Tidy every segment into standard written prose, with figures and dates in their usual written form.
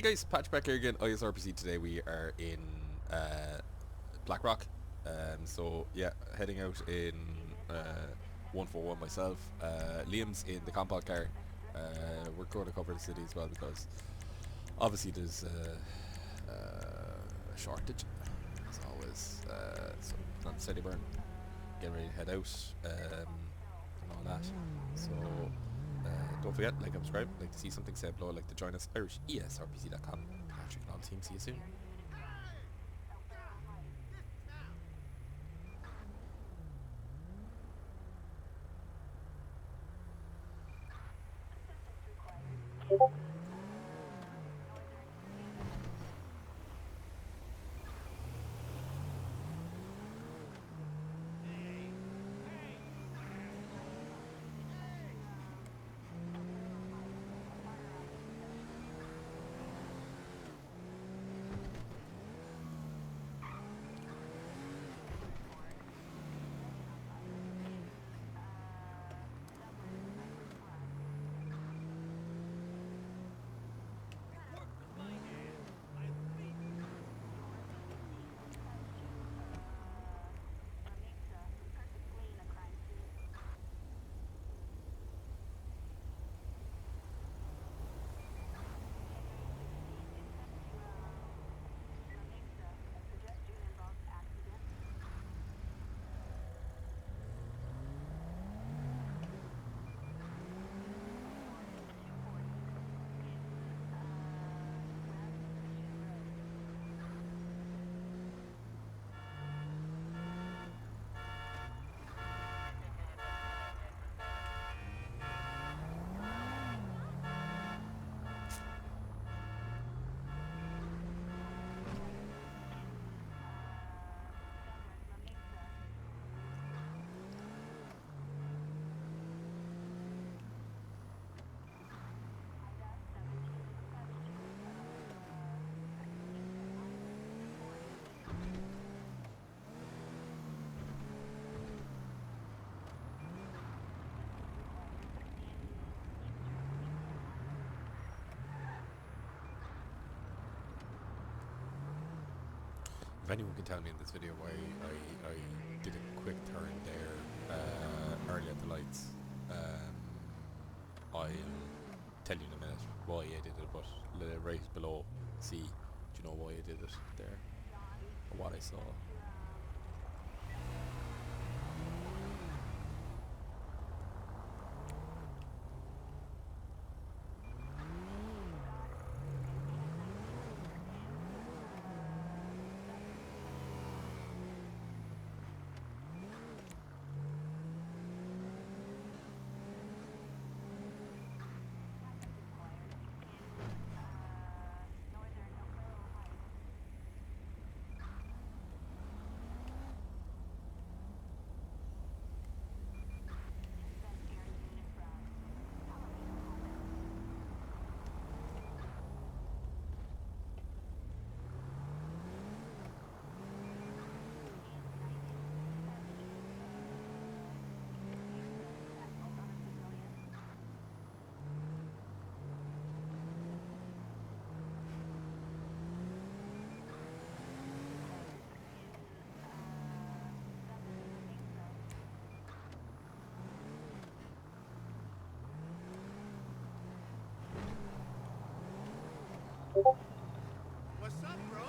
Hey guys, Patch back here again, RPC. Today we are in Blackrock. So yeah, heading out in 141 myself. Liam's in the compound car. We're going to cover the city as well because obviously there's a shortage as always. So on the city burn, getting ready to head out and all that. So don't forget, like and subscribe, like to see something, say below, like to join us, IrishESRPC.com. Patrick and all the team, see you soon. If anyone can tell me in this video why I did a quick turn there early at the lights, I'll tell you in a minute why I did it, but right below, see, do you know why I did it there? Or what I saw? What's up, bro?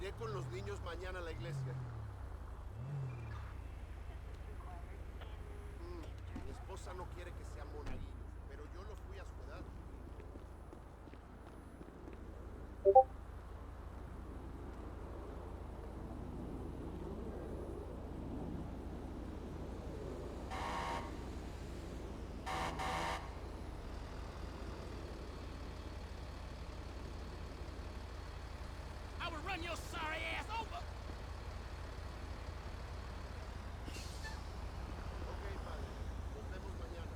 Iré con los niños mañana a la iglesia. Mi esposa no quiere que sean monaguillos, pero yo los fui a su edad. I will run your sorry ass over. Ok, padre. Nos vemos mañana.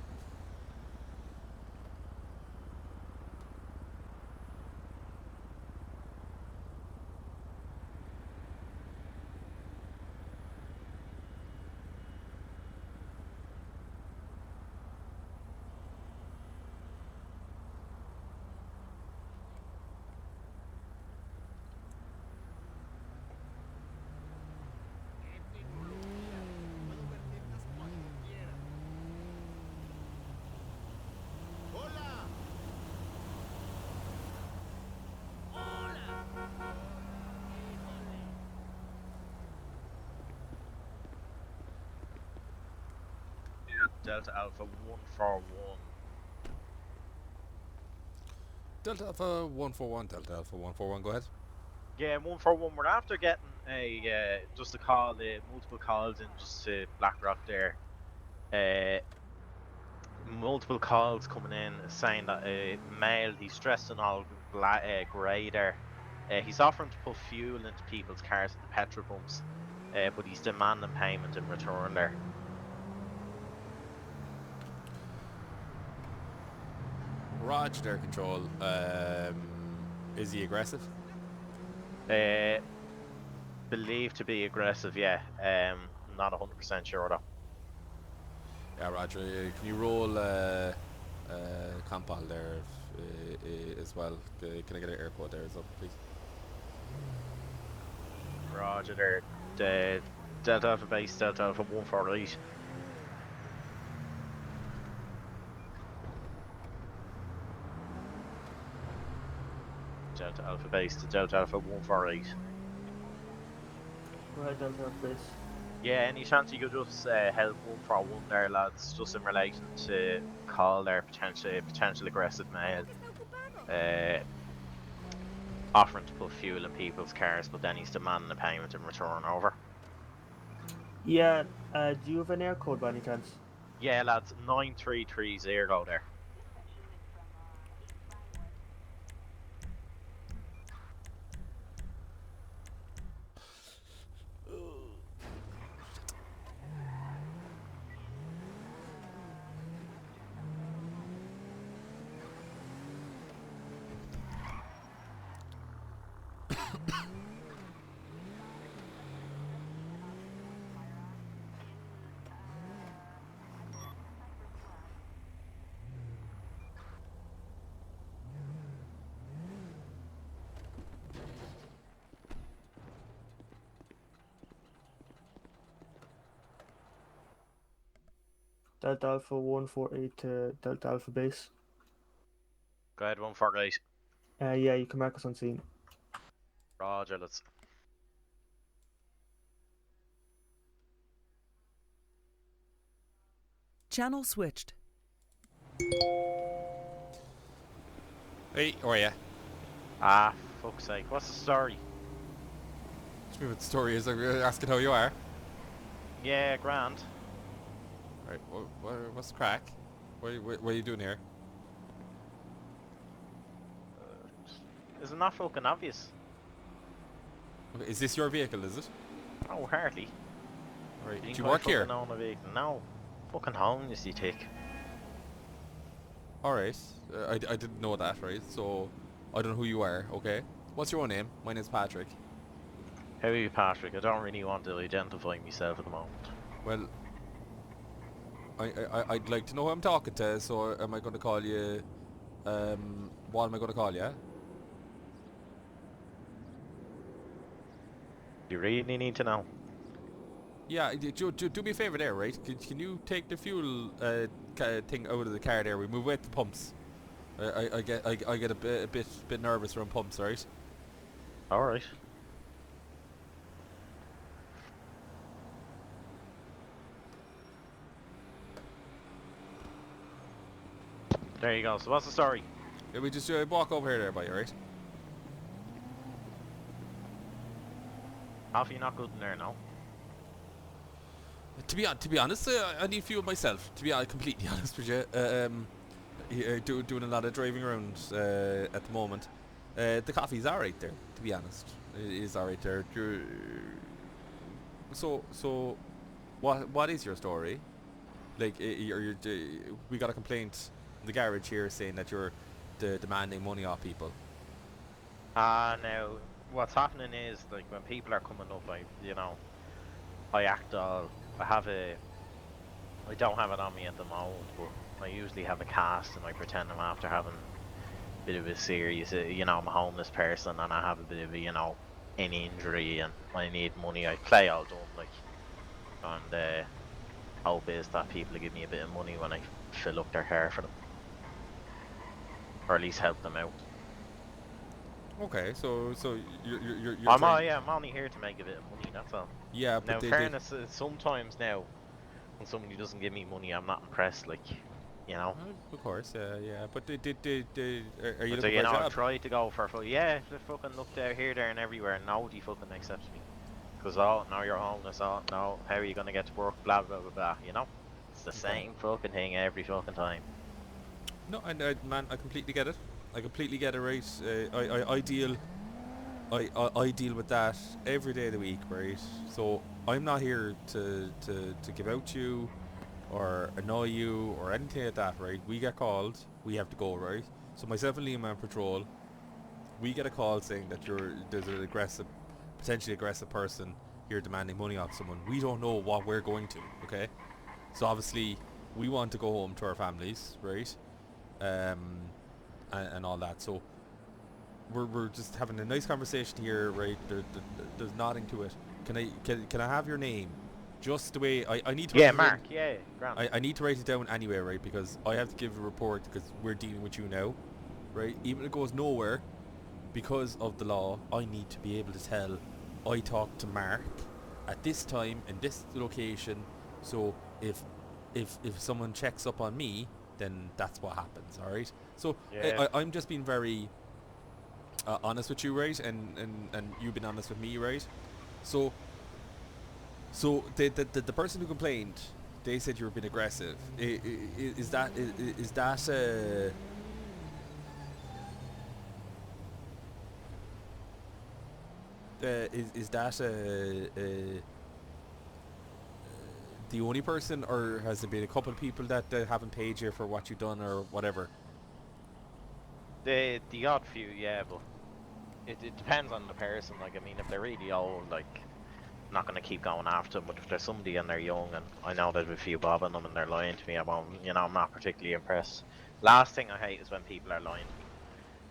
¡Qué tecnología! Puedo ver tetas cuando quiera. ¡Hola! Hola. Híjole. Delta Alpha 141. Delta Alpha 141, Delta Alpha 141, go ahead. Yeah, 141. We're after getting a just a call, multiple calls in just to Blackrock there. Multiple calls coming in saying that a male, he's dressed in all grey there. He's offering to put fuel into people's cars at the petrol pumps, but he's demanding payment in return there. Roger their control. Is he aggressive? Believed to be aggressive, yeah. Not 100% sure though. Yeah, Roger. Can you roll Compal there as well? Can I get an air quote there as well, please? Roger there. Delta Alpha base, Delta Alpha 148. Delta Alpha base to Delta Alpha 148. Right, Delta base. Yeah, any chance you could just help 141 there, lads, just in relation to call there, potential aggressive male, offering to put fuel in people's cars, but then he's demanding a payment in return, over. Yeah, do you have an air code by any chance? Yeah, lads, 9330 there. Delta Alpha 148 to Delta Alpha base. Go ahead, 148. Yeah, you can mark us on scene. Roger, let's. Channel switched. Hey, how are ya? Ah, fuck's sake, what's the story? Tell me what the story is. I'm asking how you are. Yeah, grand. Right, what's the crack? What are you doing here? Is it not fucking obvious? Okay, is this your vehicle, is it? Oh, hardly. Right, do Think you I work here? fucking own a vehicle? No. Fucking home, you see, take. Alright, I didn't know that, right? So, I don't know who you are, okay? What's your own name? My name's Patrick. How are you, Patrick? I don't really want to identify myself at the moment. Well, I'd like to know who I'm talking to, so am I going to call you, what am I going to call you? You really need to know. Yeah, do me a favour there, right? Can you take the fuel thing out of the car there? We move away to the pumps. I get a bit nervous around pumps, right? Alright. There you go. So what's the story? Yeah, we just walk over here there, buddy, alright? Half you not good in there, no? To be honest, I need fuel myself. To be completely honest with you, doing a lot of driving around at the moment. The coffee's alright there. To be honest, it is alright there. So, what is your story? Like, we got a complaint in the garage here saying that you're demanding money off people. Now, what's happening is, like, when people are coming up, I act all, I don't have it on me at the moment, but I usually have a cast and I pretend I'm after having a bit of a serious, I'm a homeless person and I have a bit of a, an injury and I need money. I play all dumb, like, and hope is that people give me a bit of money when I fill up their car for them. Or at least help them out. Okay, so you're I'm only here to make a bit of money, that's all. Yeah, Now, but in fairness, sometimes now, when somebody doesn't give me money, I'm not impressed, like, Of course, yeah. But are you But, looking for a I job? try to go for yeah, they fucking look there, here, there, and everywhere, and nobody fucking accepts me. Because, now you're homeless, no, how are you gonna get to work, blah, blah, blah, blah, It's the same fucking thing every fucking time. No, man, I completely get it. I completely get it, right? I deal with that every day of the week, right? So I'm not here to give out to you or annoy you or anything like that, right? We get called, we have to go, right? So myself and Liam on patrol, we get a call saying that there's an potentially aggressive person here demanding money off someone. We don't know what we're going to, okay? So obviously we want to go home to our families, right? And all that. So we're just having a nice conversation here, right? There's nothing to it. Can I have your name? Just the way I need to. Yeah, Mark. Yeah, grand. I need to write it down anyway, right? Because I have to give a report because we're dealing with you now, right? Even if it goes nowhere, because of the law, I need to be able to tell I talked to Mark at this time in this location. So if someone checks up on me, then that's what happens. All right. So Yeah. I'm just being very honest with you, right? And you've been honest with me, right? So the person who complained, they said you were being aggressive. Is that the only person, or has there been a couple of people that haven't paid you for what you've done or whatever? The odd few, yeah, but it depends on the person. Like, I mean, if they're really old, like, I'm not gonna keep going after them. But if there's somebody and they're young, and I know there's a few bob on them and they're lying to me, I'm not particularly impressed. Last thing I hate is when people are lying to me,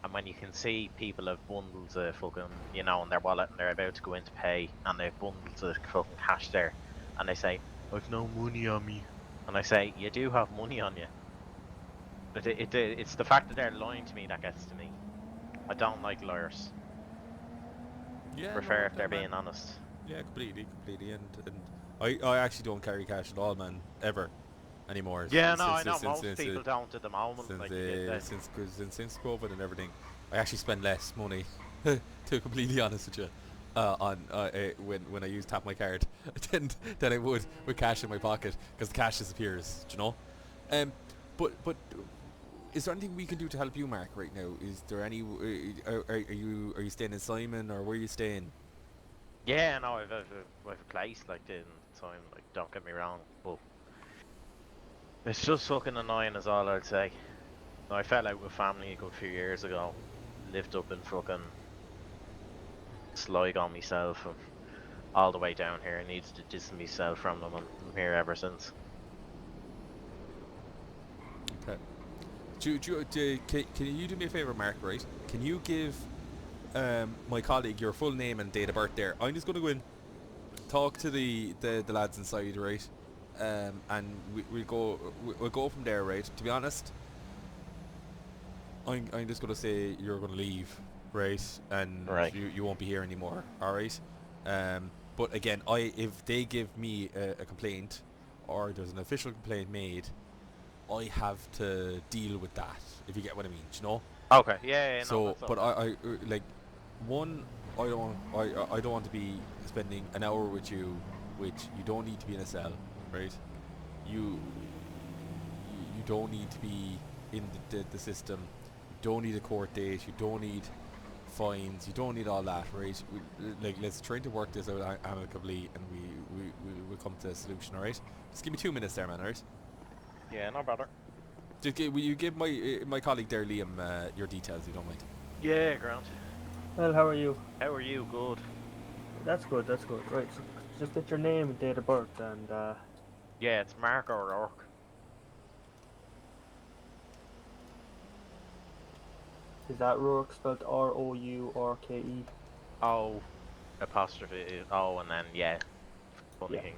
and when you can see people have bundles of fucking, in their wallet and they're about to go in to pay, and they have bundles of fucking cash there, and they say, "I've no money on me," and I say, "You do have money on you." But it's the fact that they're lying to me that gets to me. I don't like liars. Yeah, Prefer no, if they're man. being honest. Yeah, completely, and I actually don't carry cash at all, man, ever anymore. Yeah, no, I know most people don't at the moment. Since COVID and everything, I actually spend less money, to be completely honest with you, on when I use tap my card than I would with cash in my pocket, because the cash disappears, do you know? But is there anything we can do to help you, Mark, right now? Is there any? Are you staying in Simon, or where are you staying? Yeah, no, I've a place like in time. Like, don't get me wrong, but it's just fucking annoying, is all I'd say. I fell out with family a good few years ago. Lived up in fucking Sligo myself, and all the way down here. I needed to distance myself from them, and I'm here ever since. Okay. Can you do me a favour, Mark? Right? Can you give my colleague your full name and date of birth there? I'm just going to go in, talk to the lads inside, right? And we'll go from there, right? To be honest, I'm just going to say you're going to leave, right? And Right. you won't be here anymore, all right? But again, if they give me a complaint, or there's an official complaint made, I have to deal with that, if you get what I mean, do you know? Okay, yeah, no, So, that's but okay. I like, one, I don't want to be spending an hour with you, which you don't need to be in a cell, right? You you don't need to be in the system. You don't need a court date. You don't need fines. You don't need all that, right? Like, let's try to work this out amicably, and we come to a solution, all right? Just give me 2 minutes there, man, all right? Yeah, no bother. Will you give my colleague there, Liam, your details, if you don't mind? Yeah, Grant. Well, how are you? How are you? Good. That's good, that's good. Right, so just get your name and date of birth, and Yeah, it's Mark O'Rourke. is that Rourke spelled Rourke? O apostrophe O, and then yeah, funny Yeah. thing.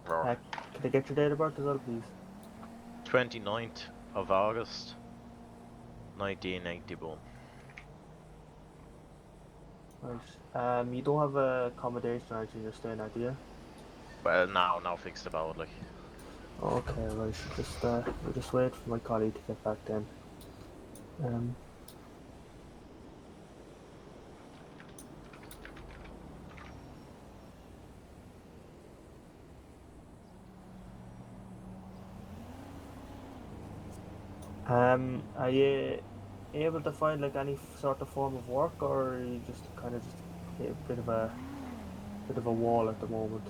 Rourke. Can I get your date of birth as well, please? 29th of August, 1981. Right. You don't have a accommodation or anything you're staying at, do you? Well, no fixed about like. Okay, right. We'll just wait for my colleague to get back then. Um, are you able to find like any sort of form of work, or are you just kind of just hit a bit of a wall at the moment?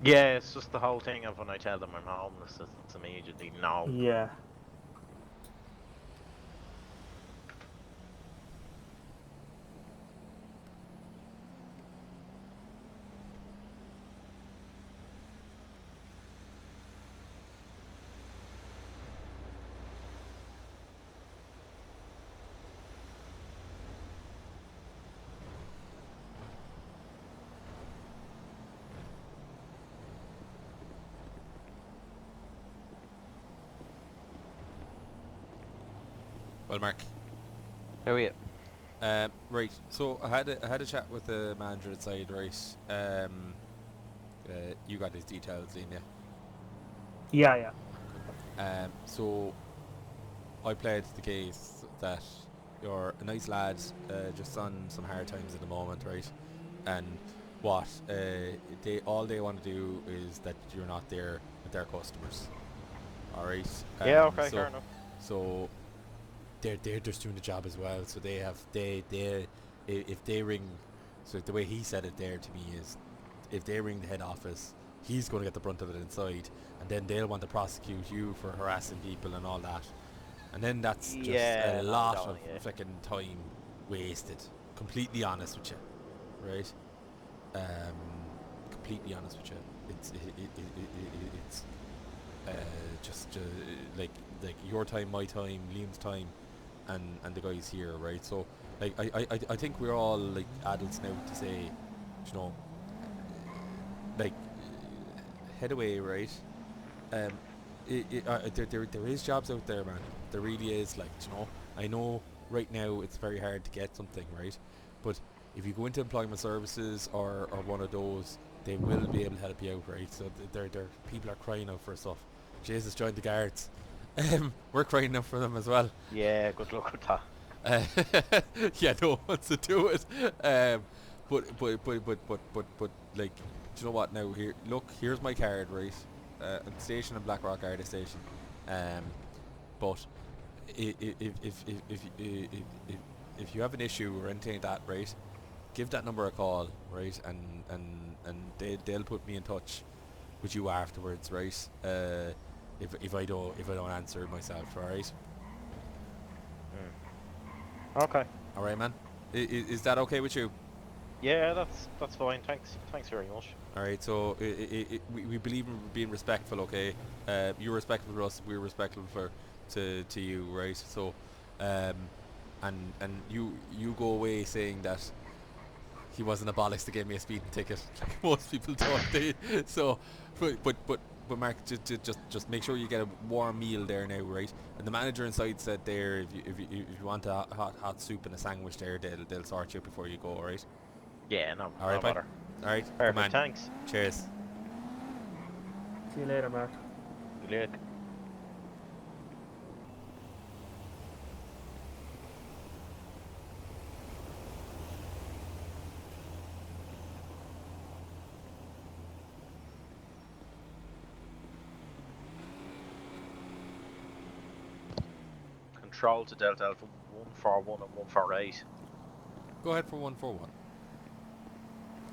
Yeah, it's just the whole thing of when I tell them I'm homeless, it's immediately no. Yeah. Well, Mark. How are you? Right. So I had a chat with the manager inside, right? You got his details, didn't you? Yeah. So I played the case that you're a nice lad, just on some hard times at the moment, right? And what all they want to do is that you're not there with their customers. All right. Yeah, okay, fair enough. So they're just doing the job as well. So if they ring, so the way he said it there to me is, if they ring the head office, he's going to get the brunt of it inside, and then they'll want to prosecute you for harassing people and all that, and then that's just Yeah, a no, lot don't, of yeah. fucking time wasted. Completely honest with you, right? Completely honest with you. It's just like your time, my time, Liam's time, and the guys here, right? So like I think we're all like adults now to say, you know, like head away, right? Um, there is jobs out there, man. There really is. Like, you know, I know right now it's very hard to get something, right? But if you go into employment services or one of those, they will be able to help you out, right? So they're people are crying out for stuff. Jesus, join the guards. We're crying out for them as well. Yeah, good luck with that. Yeah, no one wants to do it. But like, do you know what? Now here, look, here's my card, right? I'm stationed in Blackrock Garda Station. But if you have an issue or anything like that, right? Give that number a call, right? And they'll put me in touch with you afterwards, right? If I don't answer myself, all right? Okay. All right, man. Is that okay with you? Yeah, that's fine. Thanks very much. All right. So we believe in being respectful. Okay. You're respectful to us. We're respectful to you, right? So, and you go away saying that he wasn't a bollocks to give me a speeding ticket, like most people don't. So, but Mark, just make sure you get a warm meal there now, right? And the manager inside said there, if you want a hot soup and a sandwich there, they'll sort you before you go, all right? Yeah, no All right, bye. bother. All right, good Perfect. man. Thanks. Cheers. See you later, Mark. Good luck. control to Delta Alpha 141 and 148. Go ahead for 141.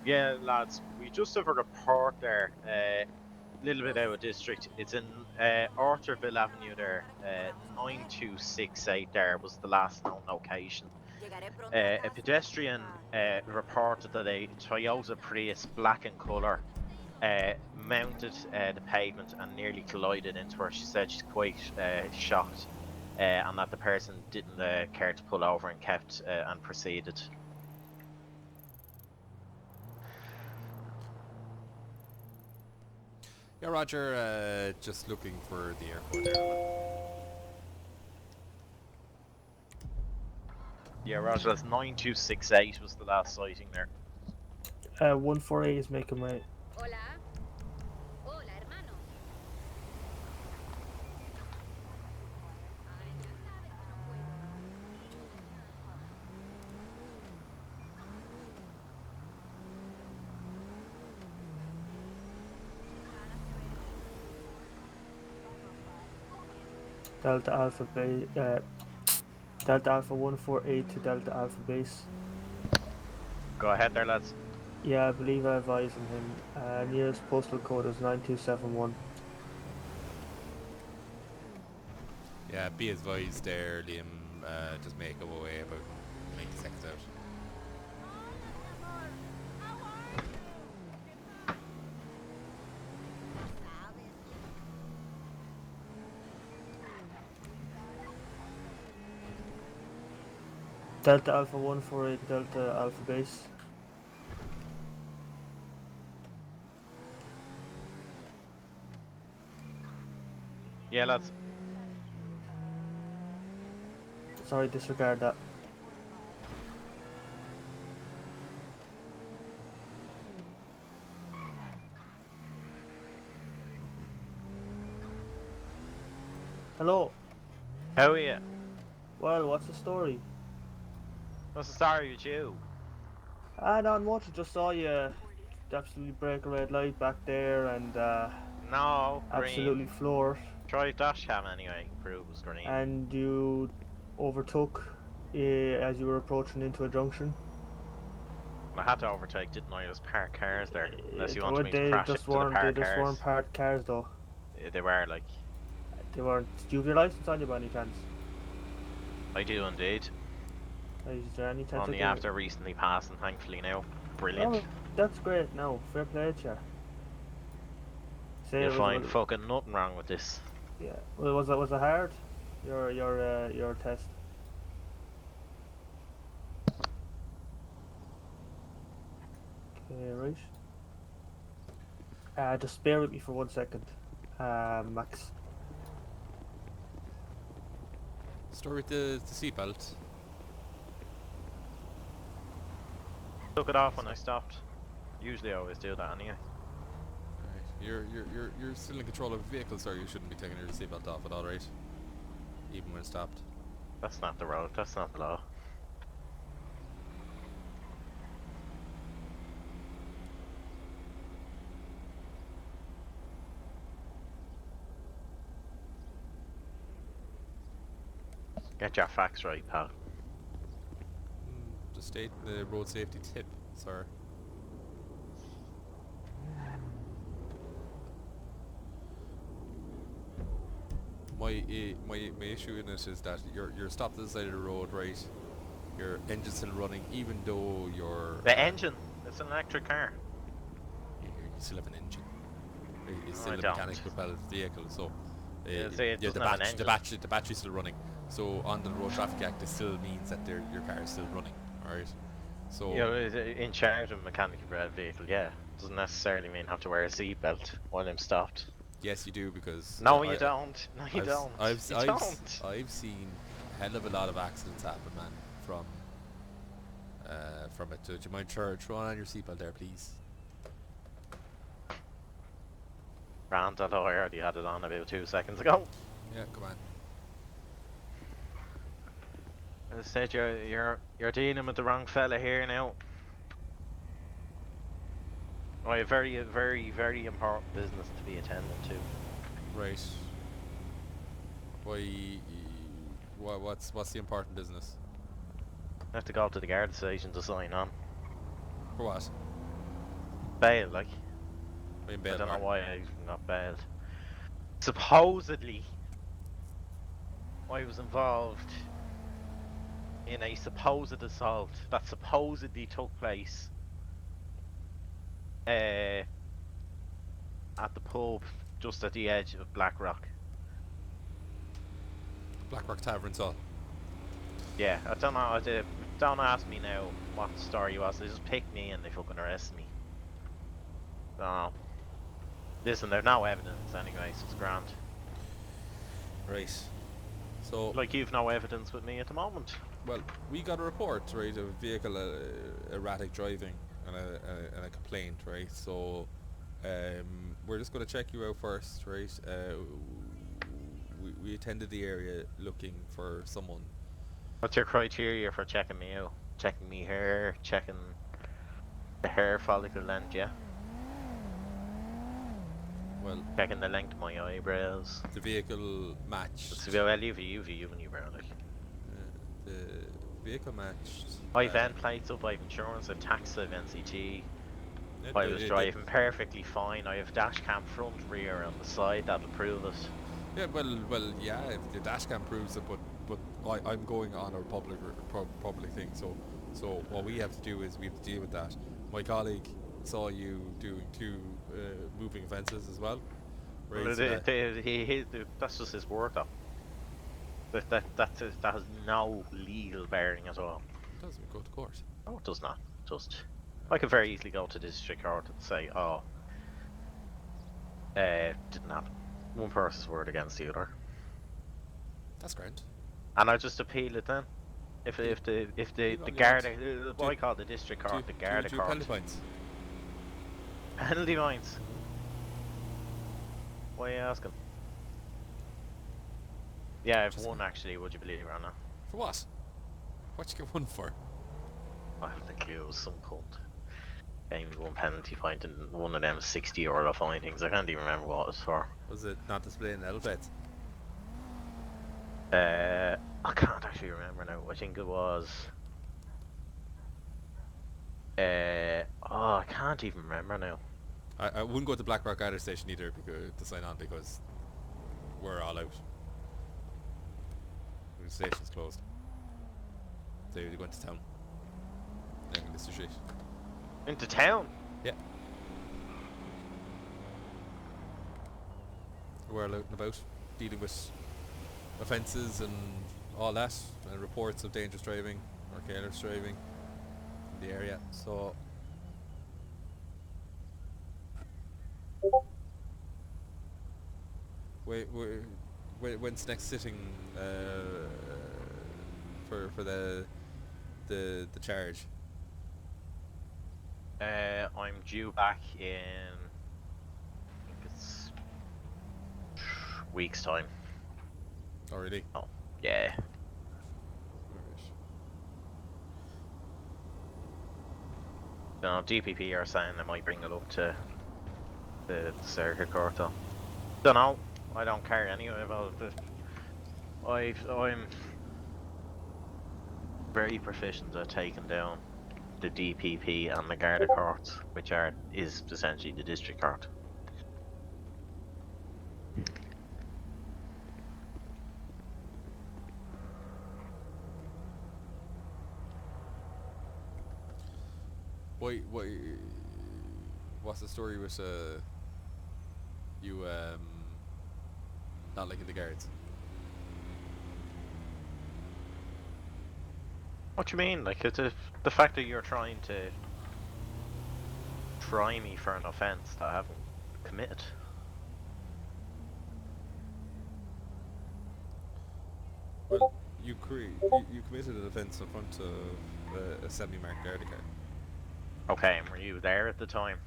Yeah, lads, we just have a report there, a little bit out of district. It's in Orchardville Avenue there, 9268 there was the last known location. A pedestrian reported that a Toyota Prius, black in colour, mounted the pavement and nearly collided into her. She said she's quite shocked, and that the person didn't care to pull over and kept and proceeded. Yeah, Roger. Just looking for the airport there. Yeah, Roger, that's 9268 was the last sighting there. 148 is making right. Hola. Hola, hermano. Ay, ya sabes que no puedo. Delta Alpha base. Delta Alpha 148 to Delta Alpha base. Go ahead there, lads. Yeah, I believe I advised on him. Nearest postal code is 9271. Yeah, be advised there, Liam. Just make our way about 90 seconds out. Delta Alpha 148 Delta Alpha base. Yeah, lads. Sorry, disregard that. Hello. How are you? Well, what's the story? What's the story with you? Not much. I just saw you absolutely break a red light back there and No, absolutely green. floor it. Try dash cam anyway, prove it was green. And you overtook as you were approaching into a junction. I had to overtake, didn't I? There's parked cars there. Unless you Well, wanted me to they crash just into the weren't. parked They just weren't cars. parked cars though. They were like. They weren't. Do you have your license on you by any chance? I do indeed. Is there any chance? Only after recently passing, thankfully now. Brilliant. Oh, that's great. No, fair play to you. Say You'll find fucking nothing wrong with this. Yeah. Well, was it hard? Your test. Okay, right. Just bear with me for 1 second, Max. Story with the seatbelt. Took it off when I stopped. Usually I always do that anyway. Right. You're still in control of a vehicle, sir. You shouldn't be taking your seatbelt off at all, right? Even when stopped. That's not the road, that's not the law. Get your facts right, pal. Just state the road safety tip, sir. My issue in it is that you're stopped at the side of the road, right? Your engine's still running, even though The engine! It's an electric car. you still have an engine. It's No, still I a don't. mechanical propelled vehicle, so Yeah, see, it doesn't have an engine. the battery's still running. So on the Road Traffic Act, it still means that your car is still running, alright? So You know, in charge of a mechanically bred vehicle, yeah. Doesn't necessarily mean have to wear a seatbelt while I'm stopped. yes, you do, because No, you don't. No, you I've, don't. I've, You I've, don't. I've seen a hell of a lot of accidents happen, man, from it. So do you mind throwing on your seatbelt there, please? Grand, although I already had it on about 2 seconds ago. Yeah, come on. As I said, you're dealing with the wrong fella here now. Oh, a very, very, very important business to be attending to. Right. Why What's the important business? I have to go to the guard station to sign on. For what? Bail, like. Are you in I bail don't know for? why I got bailed. Supposedly, I was involved in a supposed assault that supposedly took place at the pub just at the edge of Blackrock. Blackrock Tavern, so. Yeah, I don't know. Don't ask me now what the story was. They just picked me and they fucking arrested me. Don't know. Listen, there's no evidence anyway, so it's grand. Right. So, Like, you've no evidence with me at the moment. well, we got a report, right, of a vehicle erratic driving and a complaint, right? So, we're just going to check you out first, right? We attended the area looking for someone. What's your criteria for checking me out? Checking me hair, checking the hair follicle length, yeah? Well, Checking the length of my eyebrows. the vehicle matched. It's well, you've an eyebrow, like. The vehicle matched. I've N plates up, I've insurance, I've tax, I've NCT. I was it- driving perfectly fine. I have dash cam front, rear, on the side. That'll prove it. Yeah, well, yeah. If the dash cam proves it, but I'm going on a public thing. So what we have to do is we have to deal with that. My colleague saw you doing 2 moving offences as well. Right. Well, So that- that's just his word, though. That has no legal bearing at all. doesn't go to court. No, it does not. Just I could very easily go to the district court and say, "Oh, didn't happen." One person's word against the other, That's grand. and I just appeal it then. If the Appeal all you Garda, want. what I call the district court, the Do Garda you court, penalty points? penalty fines. Why are you asking? Yeah, I've Just- won actually. Would you believe it or not? For what? What you get one for? I haven't a clue. It was some cunt. Gave me one penalty point and one of them €60 fine things. I can't even remember what it was for. Was it not displaying alphabets? I can't actually remember now. I think it was. I can't even remember now. I wouldn't go to Blackrock Garda Station either to sign on because we're all out. The station's closed. They went to town. Down in this street. Into town. Yeah. We're all out and about, dealing with offences and all that, and reports of dangerous driving or careless driving in the area. So when's next sitting for the charge? I'm due back in. I think it's weeks time. Already? Oh, yeah. No, DPP are saying they might bring it up to the circuit court though. Don't know. I don't care anyway about it. I'm very proficient at taking down the DPP and the Garda courts, which is essentially the district court. What's the story with you not liking the guards? What do you mean? Like, it's the fact that you're trying to try me for an offence that I haven't committed. Well, you committed an offence in front of a semi-marked Erratic car. Okay, and were you there at the time?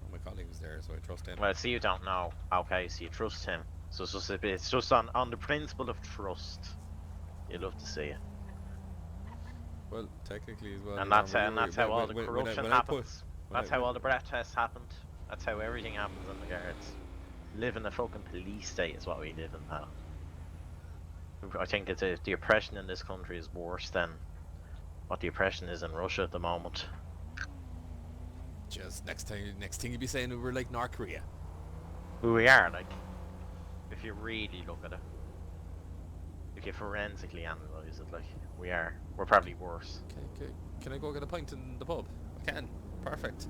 Well, my colleague was there, so I trust him. Well, see, you don't know. Okay, so you trust him. So it's just on the principle of trust. You'd love to see it. Well, technically as well. And you that's know, how all the when I- corruption when I put- happens. when That's I- how all the breath tests happened. That's how everything happens in the guards. Live in a fucking police state is what we live in, pal. I think it's the oppression in this country is worse than what the oppression is in Russia at the moment. Just next thing you'd be saying we were like North Korea. Who we are, like, if you really look at it, if you forensically analyse it, like, we're probably worse. Can I go get a pint in the pub? I can. Perfect.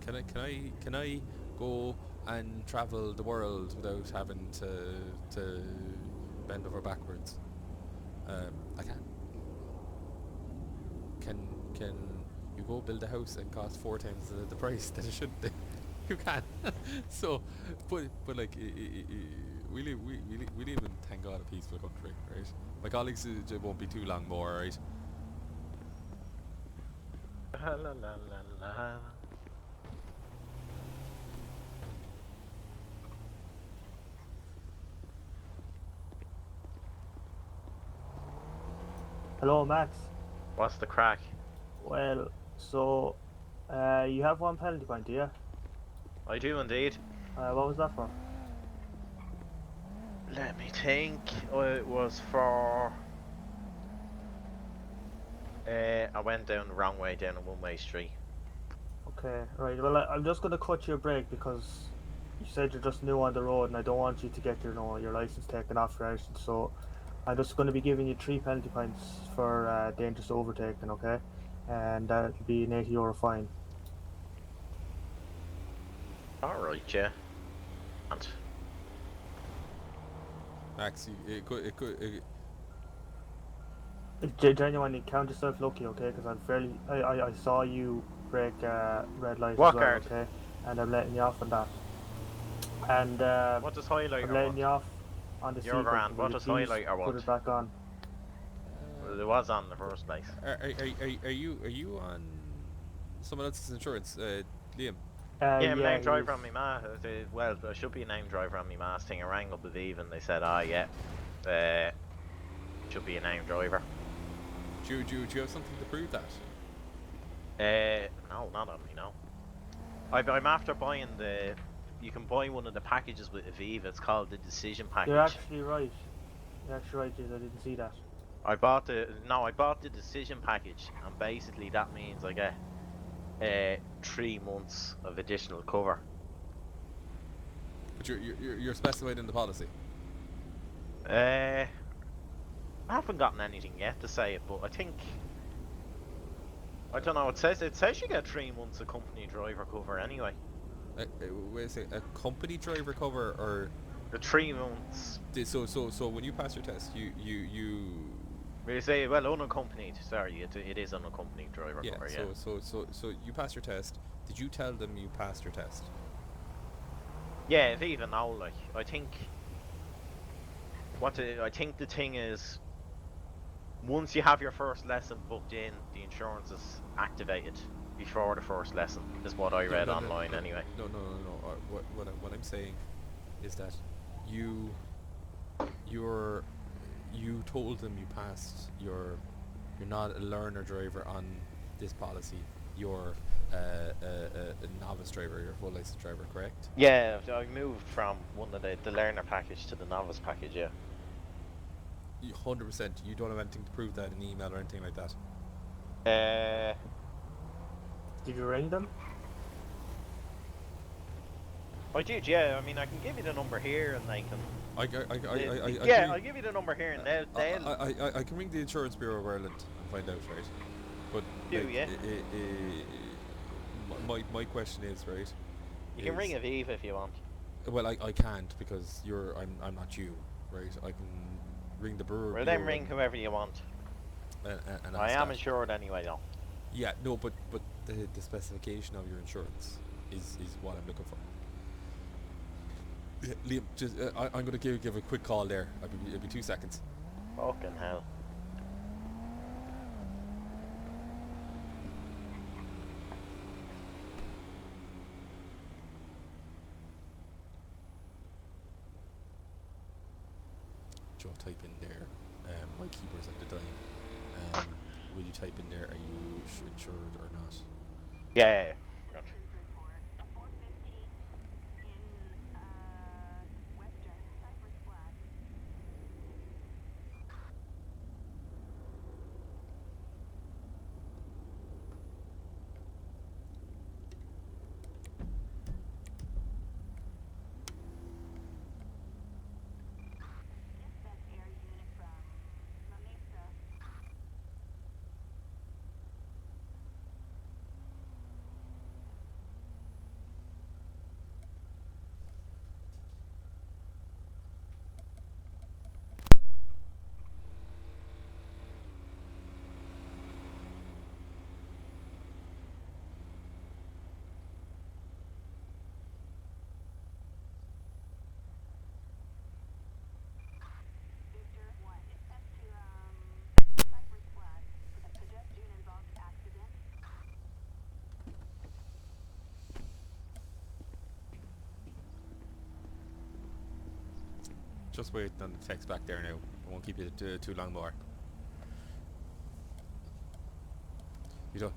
Can I go and travel the world without having to bend over backwards? I can. Can you go build a house and cost 4 times the price that it should? You can. So, but like we live in, thank God, a peaceful country, right? My colleagues, it won't be too long more, right? La la la la la. Hello, Max. What's the crack? Well, so you have 1 penalty point, do you? I do indeed. What was that for? Let me think. It was for. I went down the wrong way down a one-way street. Okay, right. Well, I'm just gonna cut you a break because you said you're just new on the road, and I don't want you to get your license taken off your license. So I'm just gonna be giving you 3 penalty points for dangerous overtaking, okay? And that'll be an €80 fine. Alright, yeah. And Max, it could. Genuinely count yourself lucky, okay? Because I saw you break red light as What well, card? okay? And I'm letting you off on that. And what does highlighter I'm letting want? you off on the You're seatbelt. grand. Will What you does please highlighter put want? it back on? Well, it was on in the first place. Are you on someone else's insurance, Liam? Yeah, I'm named driver he's- on my mask. Well, I should be a named driver on my mask thing. I rang up with Eve and they said, yeah, should be a named driver. Do you have something to prove that? No, not on me, no. I'm after buying you can buy one of the packages with Aviva. It's called the Decision Package. You're actually right. You're actually right, Jiz. I didn't see that. I bought the Decision Package, and basically that means I get 3 months of additional cover. But you're specified in the policy. I haven't gotten anything yet to say it, but I don't know. It says you get 3 months of company driver cover anyway. Wait a second, a company driver cover or The 3 months. so when you pass your test, you We say unaccompanied. Sorry, it is unaccompanied driver yeah. cover. Yeah. So you pass your test. Did you tell them you passed your test? Yeah, if even now, like I think the thing is, once you have your first lesson booked in, the insurance is activated before the first lesson. Is what I read online anyway. No. What I'm saying is that you told them you passed you're not a learner driver on this policy. You're a novice driver. You're a full licensed driver, correct? Yeah, I moved from one of the learner package to the novice package. Yeah. 100%. You don't have anything to prove that in email or anything like that. Did you ring them? I did. Yeah. I mean, I can give you the number here, and they can. I'll give you the number here, and they'll. I can ring the Insurance Bureau of Ireland and find out, right? But yeah. My question is, right? You can ring Aviva if you want. Well, I can't because I'm not you, right? I can ring the bureau. Well, then ring whoever you want. And I am insured anyway, though. Yeah, no, but the specification of your insurance is what I'm looking for. Yeah, Liam, just I'm gonna give a quick call there. It'll be 2 seconds. Fucking hell. Joe, type in there. My keyboard's at the time. Will you type in there? Are you insured or not? Yeah. Gotcha. Just wait on the text back there now. I won't keep you too long more. You don't.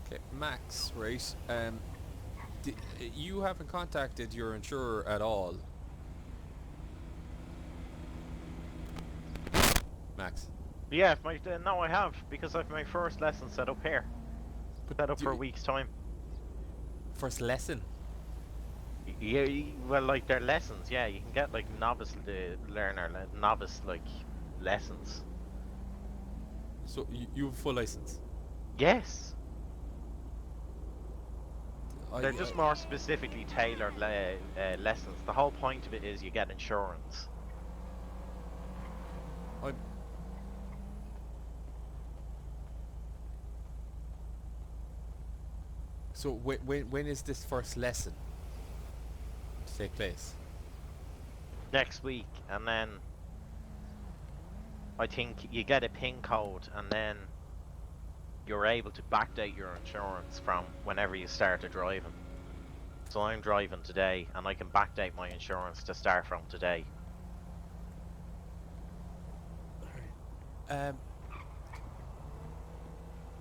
Okay, Max, right? You haven't contacted your insurer at all, Max. Yeah, no, I have, because I've my first lesson set up here. Set up for a week's time. First lesson. Yeah, well, like they're lessons. Yeah, you can get like novice learner, novice like lessons. So you have a full license. Yes. They're just more specifically tailored lessons. The whole point of it is you get insurance. So when is this first lesson to take place? Next week, and then I think you get a PIN code, and then you're able to backdate your insurance from whenever you started driving. So I'm driving today, and I can backdate my insurance to start from today.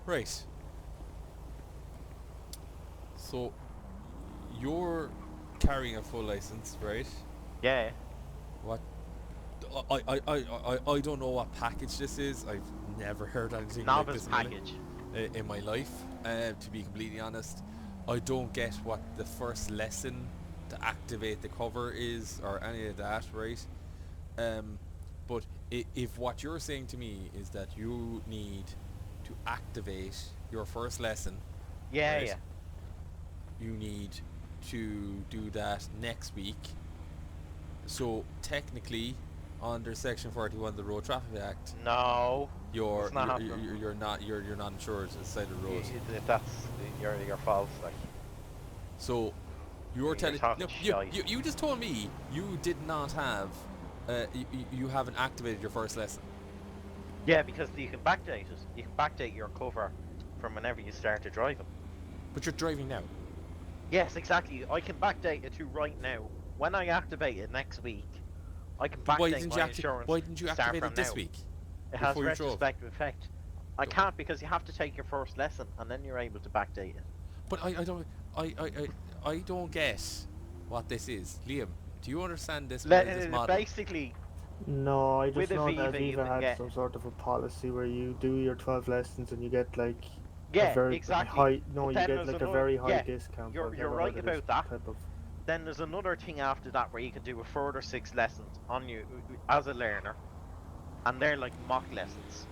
Right. So you're carrying a full license, right? Yeah. What? I don't know what package this is. I've never heard anything Novice like this package. in my life. To be completely honest, I don't get what the first lesson to activate the cover is or any of that, right? But if what you're saying to me is that you need to activate your first lesson, Yeah, right? yeah. You need to do that next week. So technically, under Section 41 of the Road Traffic Act, No. you're It's not happening. you're not insured inside the road. That's you're false. Like. So you're telling talking no, shite. you just told me you did not have you haven't activated your first lesson. Yeah, because you can backdate it. You can backdate your cover from whenever you started driving. But you're driving now. Yes, exactly. I can backdate it to right now. When I activate it next week, I can But backdate my insurance. why didn't you start activate from it this now. week? It has before you drove? retrospective effect. I can't because you have to take your first lesson and then you're able to backdate it. But I don't get what this is. Liam, do you understand this model? Basically, No, I just with know that Aviva, you Aviva can had get. some sort of a policy where you do your 12 lessons and you get like a Yeah, very exactly. high. No, But you then get there's like a another- very high yeah, discount. You're I've never right heard of this about that. type of. Then there's another thing after that where you can do a further 6 lessons on you as a learner, and they're like mock lessons,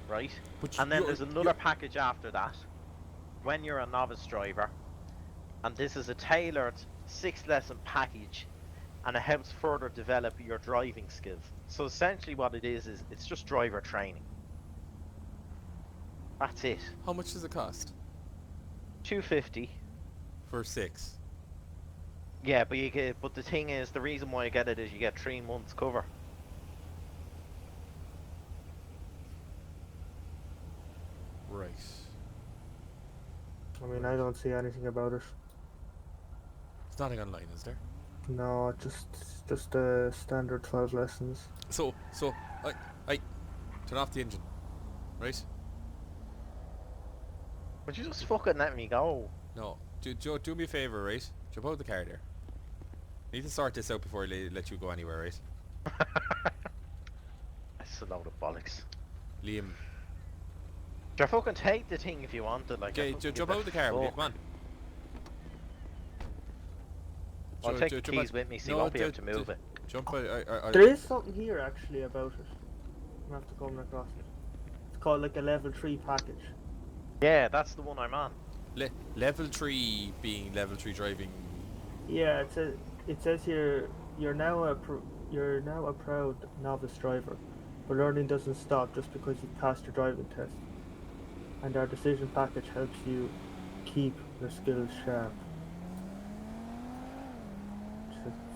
right? But And then there's another package after that when you're a novice driver, and this is a tailored 6 lesson package, and it helps further develop your driving skills. So essentially what it is it's just driver training. That's it. How much does it cost $250. for 6? Yeah, but you get. But the thing is, the reason why you get it is you get 3 months cover. Right. I mean, I don't see anything about it. It's nothing online, is there? No, just standard 12 lessons. So I turn off the engine, right? Would you just fucking let me go? No, do me a favor, right? Jump out of the car there. Need to sort this out before I let you go anywhere, right? That's a load of bollocks. Liam. You fucking take the thing if you want it. Like, Okay, jump out of the car, will you? Come on. I'll Ju- take ju- the jump keys out- with me so no, you won't be ju- able to move it. Jump out. There is something here actually about it. I'm gonna have to come across it. It's called like a level 3 package. Yeah, that's the one I'm on. Level 3 being level 3 driving. Yeah, it says here you're now a proud novice driver, but learning doesn't stop just because you've passed your driving test. And our decision package helps you keep your skills sharp.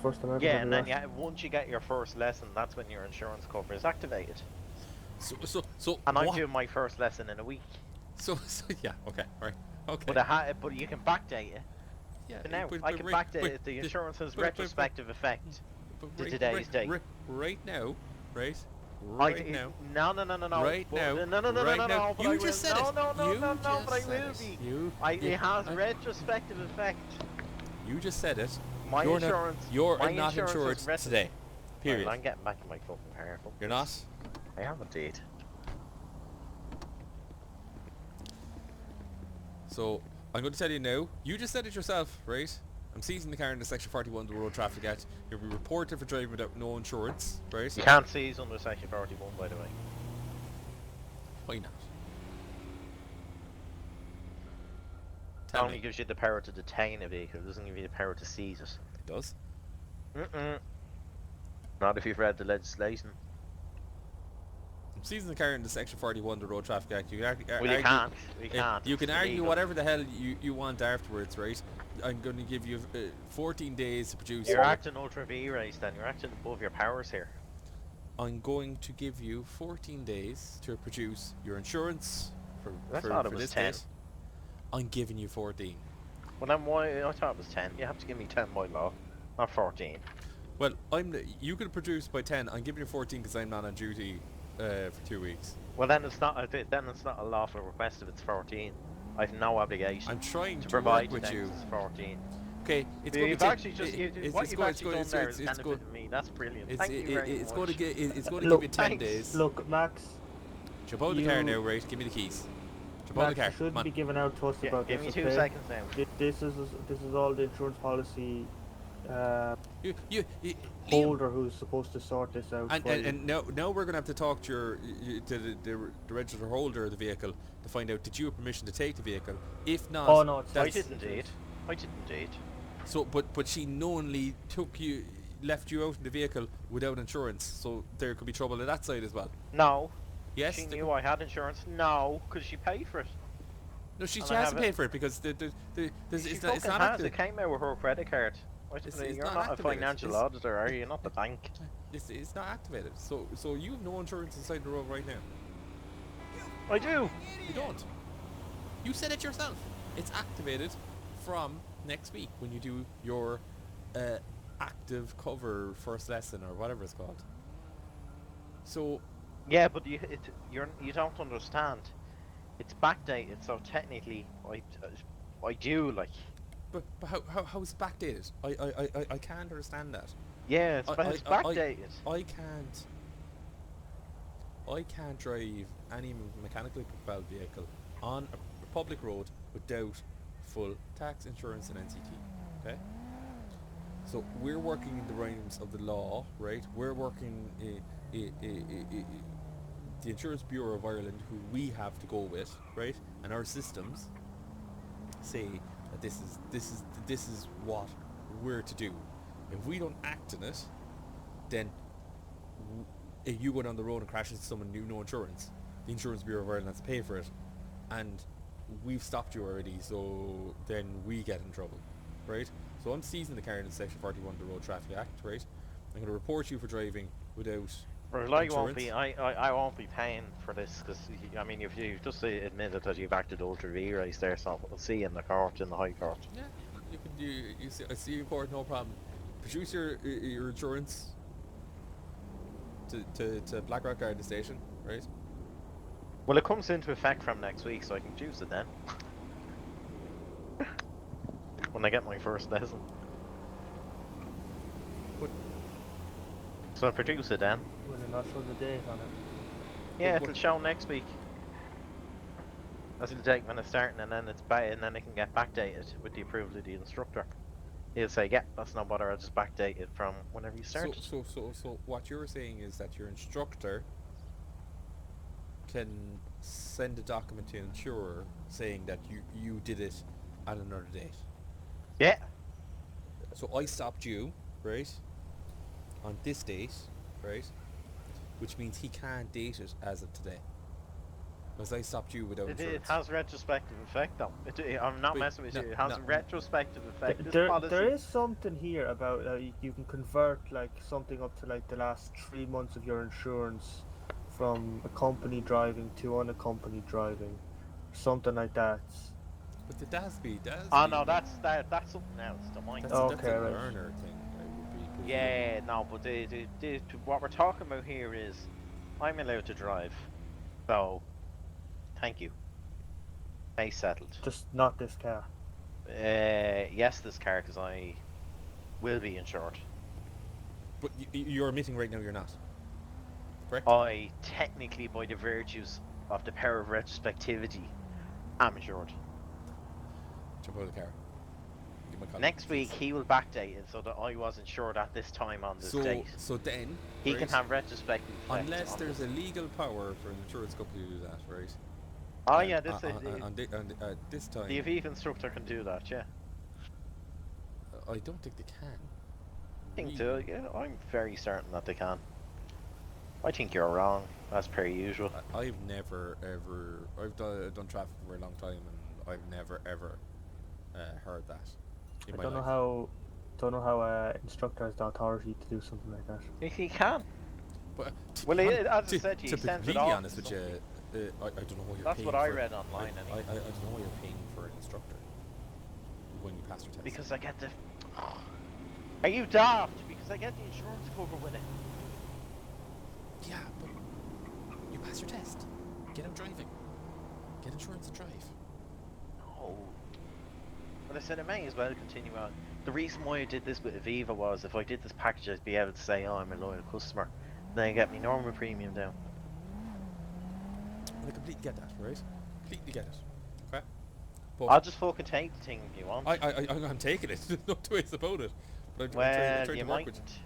First Amendment Yeah, of and the then Rush. once you get your first lesson, that's when your insurance cover is activated. So And I'm what? doing my first lesson in a week. So yeah, okay, right, okay. But you can backdate it. Yeah, So now but, I can right, backdate but, it. The the- insurance has but- retrospective effect but to right, today's date. right now, right, No. right now, right now. But You I just will. said it. No, You just but I said will it. be. You, It has retrospective effect. you just said it. My You're insurance. not. You're my not insurance insured has today. Period. Right, I'm getting back in my fucking car. Fuck You're this. not. I am indeed. So I'm going to tell you now. You just said it yourself, right? I'm seizing the car under Section 41 of the Road Traffic Act. You'll be reported for driving without no insurance, right? You can't seize under Section 41, by the way. Why not? It Tell only me. gives you the power to detain a vehicle. It doesn't give you the power to seize it. It does. Not if you've read the legislation. I'm seizing the car under Section 41 of the Road Traffic Act. You can Well, you argue, can't. We can't. you It's can argue illegal. whatever the hell you want afterwards, right? I'm going to give you 14 days to produce. You're acting ultra V-race then. You're acting above your powers here. I'm going to give you 14 days to produce your insurance for, I for, thought it for was this 10. case. I'm giving you 14. Well, then why? I thought it was 10. You have to give me 10 by law, not 14. Well, you could produce by 10. I'm giving you 14 because I'm not on duty for 2 weeks. Well, then it's not. Then it's not a lawful request if it's 14. I've no obligation I'm trying to to provide work with you. It's 14. Okay, it's going to You've be actually just what you've actually done there is benefited me. That's brilliant. Thank you very much. it's going to get it's going to Look, give you 10 thanks. days. Look, Max, Jump out of the car you- now, right? Give me the keys. Jump out of Max, the car. you shouldn't Come on. be giving out to us Yeah, about give this. me 2 okay? seconds now. This is all the insurance policy You, Liam, holder who's supposed to sort this out. and, for you. and now we're going to have to talk to the registered holder of the vehicle to find out did you have permission to take the vehicle. If not, Oh, no, it's I that's, did indeed. I did indeed. so but she knowingly left you out in the vehicle without insurance, so there could be trouble at that side as well. No. Yes. She there knew could- I had insurance. No, because she paid for it. No, she and I has have to pay it. for it because She it's fucking not has. active. It came out with her credit card. It's You're not not a activated. financial It's- auditor, are you? You're not the bank. It's not activated. So you have no insurance inside the road right now. I do. You don't. You said it yourself. It's activated from next week when you do your active cover first lesson or whatever it's called. So Yeah, but you don't understand. It's backdated, so technically I do like. but how's it backdated? I can't understand that. Yeah, it's, I- it's I- backdated. I can't drive any mechanically propelled vehicle on a public road without full tax, insurance, and NCT. Okay. So we're working in the realms of the law, right? We're working the Insurance Bureau of Ireland, who we have to go with, right? And our systems say that this is what we're to do. If we don't act on it, then if you go down the road and crash into someone new, no insurance, the Insurance Bureau of Ireland has to pay for it, and we've stopped you already, so then we get in trouble, right? So I'm seizing the car in Section 41 of the Road Traffic Act, right? I'm going to report you for driving without Well, I won't insurance. be. I won't be paying for this because I mean you've just admitted that you've acted ultra V race there, so we'll see you in the court, in the High Court. Yeah, you see, I see you in court, no problem. Produce your insurance to Blackrock Garden Station, right? Well, it comes into effect from next week, so I can choose it then. When I get my first lesson. But So I produce it then. Will it not show the date on it? Yeah, what- it'll show next week. That's the date when it's starting, and then it's and then it can get backdated with the approval of the instructor. He'll say, "Yeah, that's no bother. I'll just backdate it from whenever you started." So what you're saying is that your instructor can send a document to an insurer saying that you did it at another date. Yeah. So I stopped you, right, on this date, right, which means he can't date it as of today. Because I stopped you without It insurance. has retrospective effect though. I'm not Wait, messing with no, you. It has no. a retrospective effect. This There policy. is something here about you can convert like something up to like the last 3 months of your insurance from a company driving to unaccompanied driving, something like that. But that has to be, Oh no, that's something else. Don't mind that's that. that's a Okay, right. learner thing, I would be presuming. Yeah, no, but what we're talking about here is I'm allowed to drive. So, thank you. Case settled. Just not this car. Yes, this car, because I will be insured. But you're admitting right now you're not. Correct? I technically, by the virtues of the power of retrospectivity, am insured. Jump out of the car. Give my colleague Next the week keys. he will backdate it so that I was insured at this time on this date. So then, He right, can have retrospective effect unless on there's this. a legal power for an insurance company to do that, right? Oh yeah, this This time, the Aviva instructor can do that. Yeah, I don't think they can. I think Really. yeah, I'm very certain that they can. I think you're wrong, as per usual. I've never ever. I've done traffic for a long time, and I've never ever heard that. In I my don't know life. how. Don't know how instructor has the authority to do something like that. If he can. But Well, as I said to you, to he be sends it completely off honest to with you, I don't know what you're That's paying what I for. read online, I anyway. don't know what you're paying for an instructor when you pass your test. Because I get the. Are you daft? Because I get the insurance cover with it. Yeah, but you pass your test. Get out driving. Get insurance and drive. No. But I said I may as well continue on. The reason why I did this with Aviva was if I did this package, I'd be able to say, "Oh, I'm a loyal customer." Then I get my normal premium down. And I completely get that, right? Completely get it. Okay. But I'll just fucking take the thing if you want. I'm taking it. There's no two ways about it. But I'm Well, trying you to work with mightn't.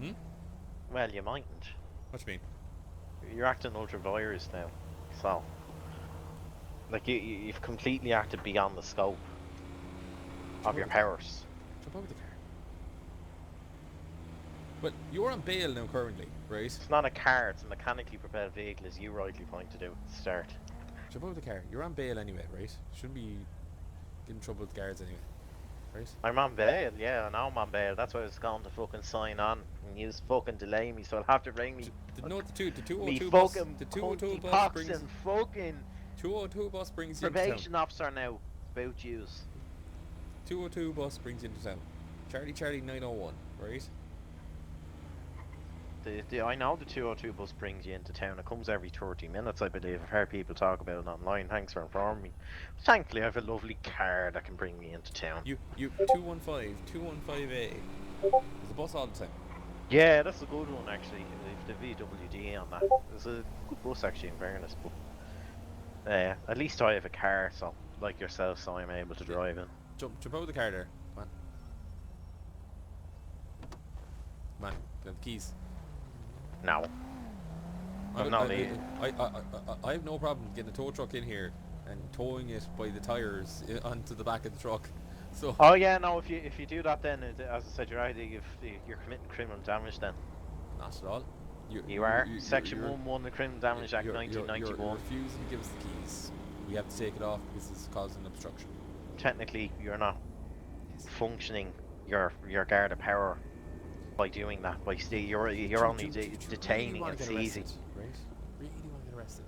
you. Hmm? Well, you mightn't. What do you mean? You're acting ultra virus now, so like you've completely acted beyond the scope of your powers. Jump over the car. But you're on bail now currently, right? It's not a car; it's a mechanically propelled vehicle, as you rightly pointed out at the start. Jump over the car. You're on bail anyway, right? Shouldn't be getting in trouble with the guards anyway, right? I'm on bail, yeah, I know I'm on bail. That's why I was going to fucking sign on, and you fucking delay me, so I'll have to ring me. No, the 202 Me bus. fucking The 202 cunty bus pox brings. and fucking 202 bus brings you into town. probation officer now. About yous. 202 bus brings you into town. Charlie 901, right? I know the 202 bus brings you into town. It comes every 30 minutes, I believe. I've heard people talk about it online. Thanks for informing me. Thankfully, I have a lovely car that can bring me into town. You 215, 215A. There's a bus all the time. Yeah, that's a good one actually. The VWD on that. It's a good bus actually, in fairness. But at least I have a car, so like yourself, so I'm able to drive in. Jump out of the car there. Come on. Get the keys. No, I'm not leaving. I have no problem getting a tow truck in here and towing it by the tires onto the back of the truck. So. Oh yeah, no. If you do that, then as I said, you're committing criminal damage. Then Not at all. you are Section 1(1) the Criminal Damage Act you're 1991. refusing to give us the keys. We have to take it off because it's causing obstruction. Technically, you're not functioning your guard of power by doing that. You're only detaining and seizing. Right? Really want to get arrested.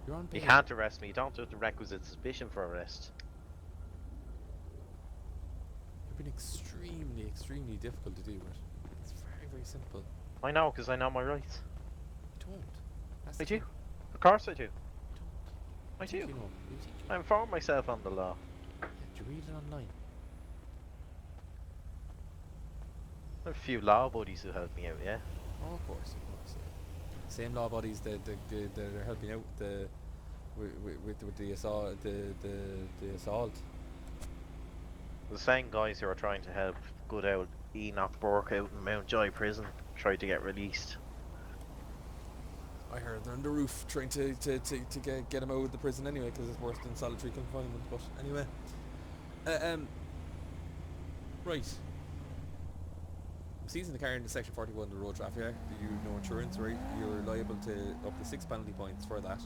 You're on bail. You can't arrest me. You don't have the requisite suspicion for arrest. You've been extremely difficult to deal with. It's very simple. I know, because I know my rights. You don't. That's I the do. thing. Of course I do. You don't. I do. You know. You think you I inform myself on the law. yeah, did you read it online? I have a few law buddies who help me out, yeah. Oh, of course. Same law bodies that are helping out with the assault. The assault. The same guys who are trying to help good old Enoch Burke out in Mountjoy prison tried to get released. I heard they're on the roof trying to get him out of the prison anyway because it's worse than solitary confinement. But anyway, right. Seizing the car in the Section 41 of the Road Traffic Act, you no insurance, right? You're liable to up to 6 penalty points for that.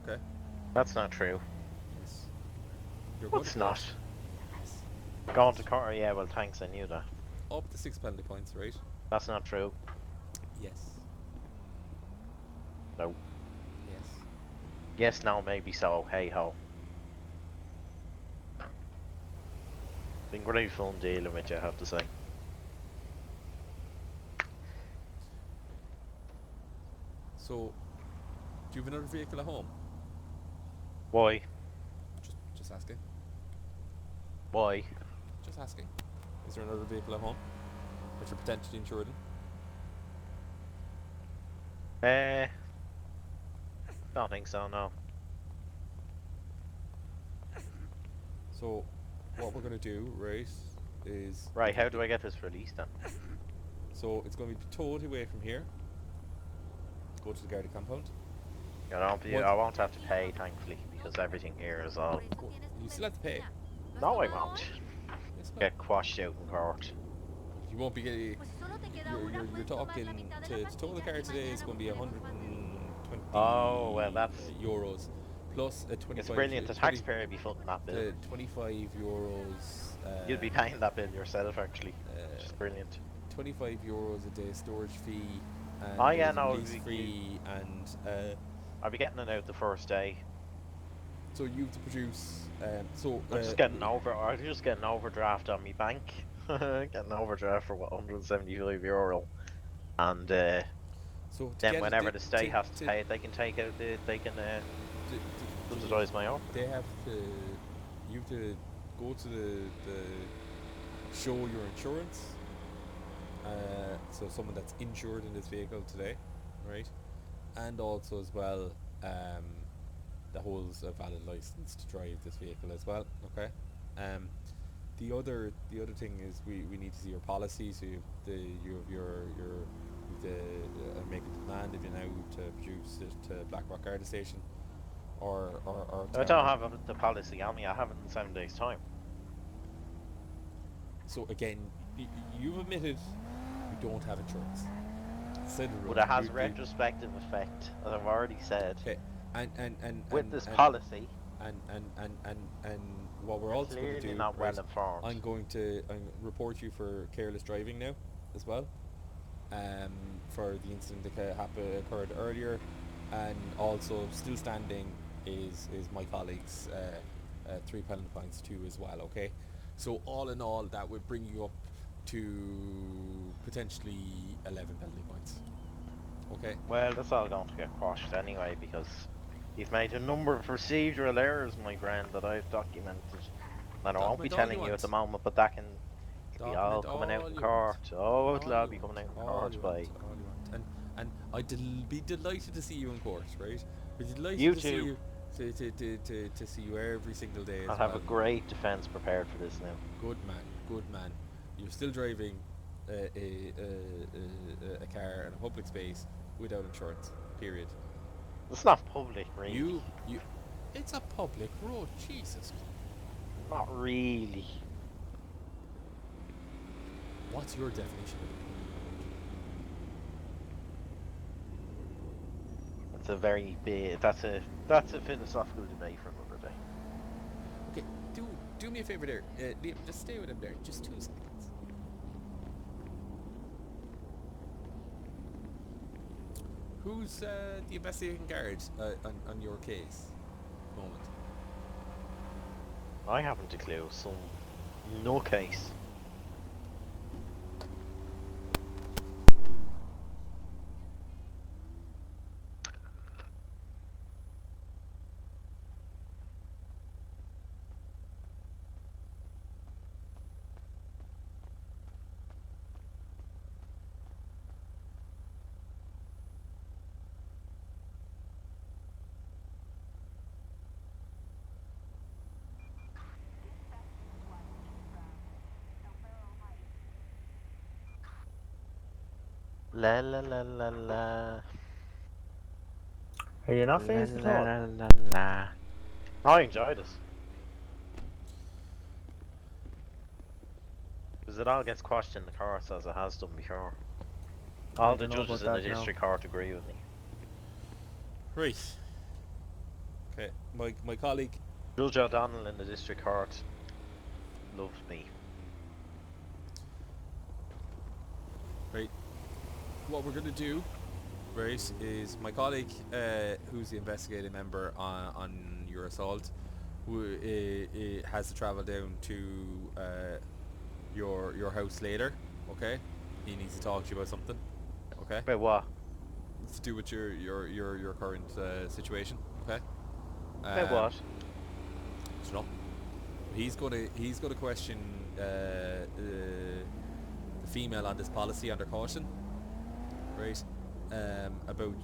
Okay. That's not true. Yes. You're going to What's court. not? Yes. Going to court? Yeah, well, thanks, I knew that. Up to 6 penalty points, right? That's not true. Yes. No. Yes. Yes, no, maybe so. Hey ho. Been great fun dealing with you, I have to say. So, do you have another vehicle at home? Why? Just asking. Why? Just asking. Is there another vehicle at home that you're potentially insured in? Don't think so, no. So, what we're gonna do, right, is Right, how do I get this released then? so it's going to be towed away from here. Go to the guarded compound. I won't have to pay, thankfully, because everything here is all... Well, you still have to pay. No, I won't. Yes, well, Get quashed out in court. you won't be getting. Pues solo te queda una, You're puedes tomar talking la mitad de to la tow the pastilla car y today is mañana going to be volver a 120 Oh, well, that's... euros plus a 25. It's brilliant, the taxpayer would be footing that bill. 25 euros. You'd be paying that bill yourself, actually. Which is brilliant. 25 euros a day storage fee. And Oh, yeah, there's a no, lease free and I'll be getting it out the first day. so you have to produce. I'm just getting an overdraft on my bank. Getting an overdraft for what, €175, and So to then get whenever it, the state has to pay it, they can take out subsidise my own. They have to. You have to go to the show your insurance. So someone that's insured in this vehicle today, right? And also as well, that holds a valid license to drive this vehicle as well. Okay. The other thing is we need to see your policy. So you have your make a demand if you now to produce it to Blackrock Garda Station, or I don't have the policy on me. I have it in 7 days' time. So again, you've admitted you don't have insurance. But it has retrospective effect, as I've already said. Okay, and With this policy, and what we're also going to clearly do, not right, well informed. I'm going to report you for careless driving now, as well. For the incident that occurred earlier, and also still standing is my colleague's 3 penalty points too as well. Okay, so all in all, that would bring you up to potentially 11 penalty points. Okay. Well, that's all going to get quashed anyway, because you've made a number of procedural errors, my friend, that I've documented. And I won't be Document all telling you you at the want. moment, but that can be all Document coming out all in you court. want. Oh, it'll all you be coming want, out in all court, you by. want, all you want. And I'd be delighted to see you in court, right? I'd be delighted You to see too. you to see you every single day I'll as have well. a great defence prepared for this now. Good man. You're still driving a car in a public space without insurance. Period. It's not public, really. You it's a public road, Jesus. Not really. What's your definition of it? It's a very big. That's a philosophical debate for another day. Okay, do me a favour there. Liam, just stay with him there. Just 2 seconds. Who's the investigating guard on your case at the moment? I haven't a clue. Some no case. La la la la la. Are you not La phased at la all? la la la. I enjoyed it. Because it all gets quashed in the courts as it has done before. All the don't know judges in about the that now. district court agree with me. Right. Okay, my colleague. Judge O'Donnell in the district court loved me. Right. What we're gonna do, right, is my colleague, who's the investigating member on your assault, who has to travel down to your house later. Okay. He needs to talk to you about something. Okay. But what? It's to do with your current situation. Okay. But what? So no. He's gonna question the female on this policy under caution, right? About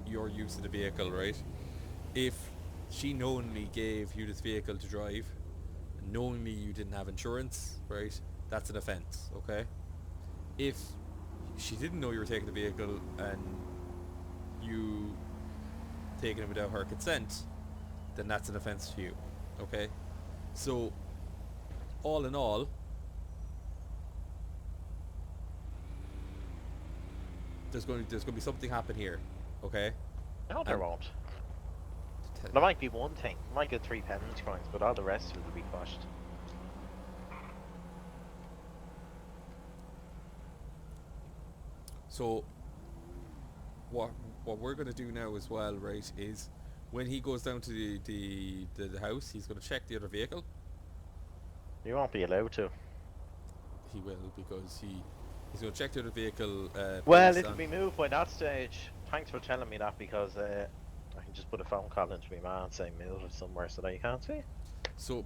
your use of the vehicle, right? If she knowingly gave you this vehicle to drive, knowingly you didn't have insurance, right? That's an offence, okay? If she didn't know you were taking the vehicle and you taking it without her consent, then that's an offence to you, okay? So, all in all, there's going to be something happen here, okay? No, there won't. There might be one thing. I might get 3 penalty points, but all the rest of it will be quashed. So, what we're going to do now as well, right, is when he goes down to the house, he's going to check the other vehicle. You won't be allowed to. He will, because he's going to check the other vehicle. Well, based it'll on- be moved by that stage. Thanks for telling me that, because I can just put a phone call into my man and say move it somewhere so that you can't see. So,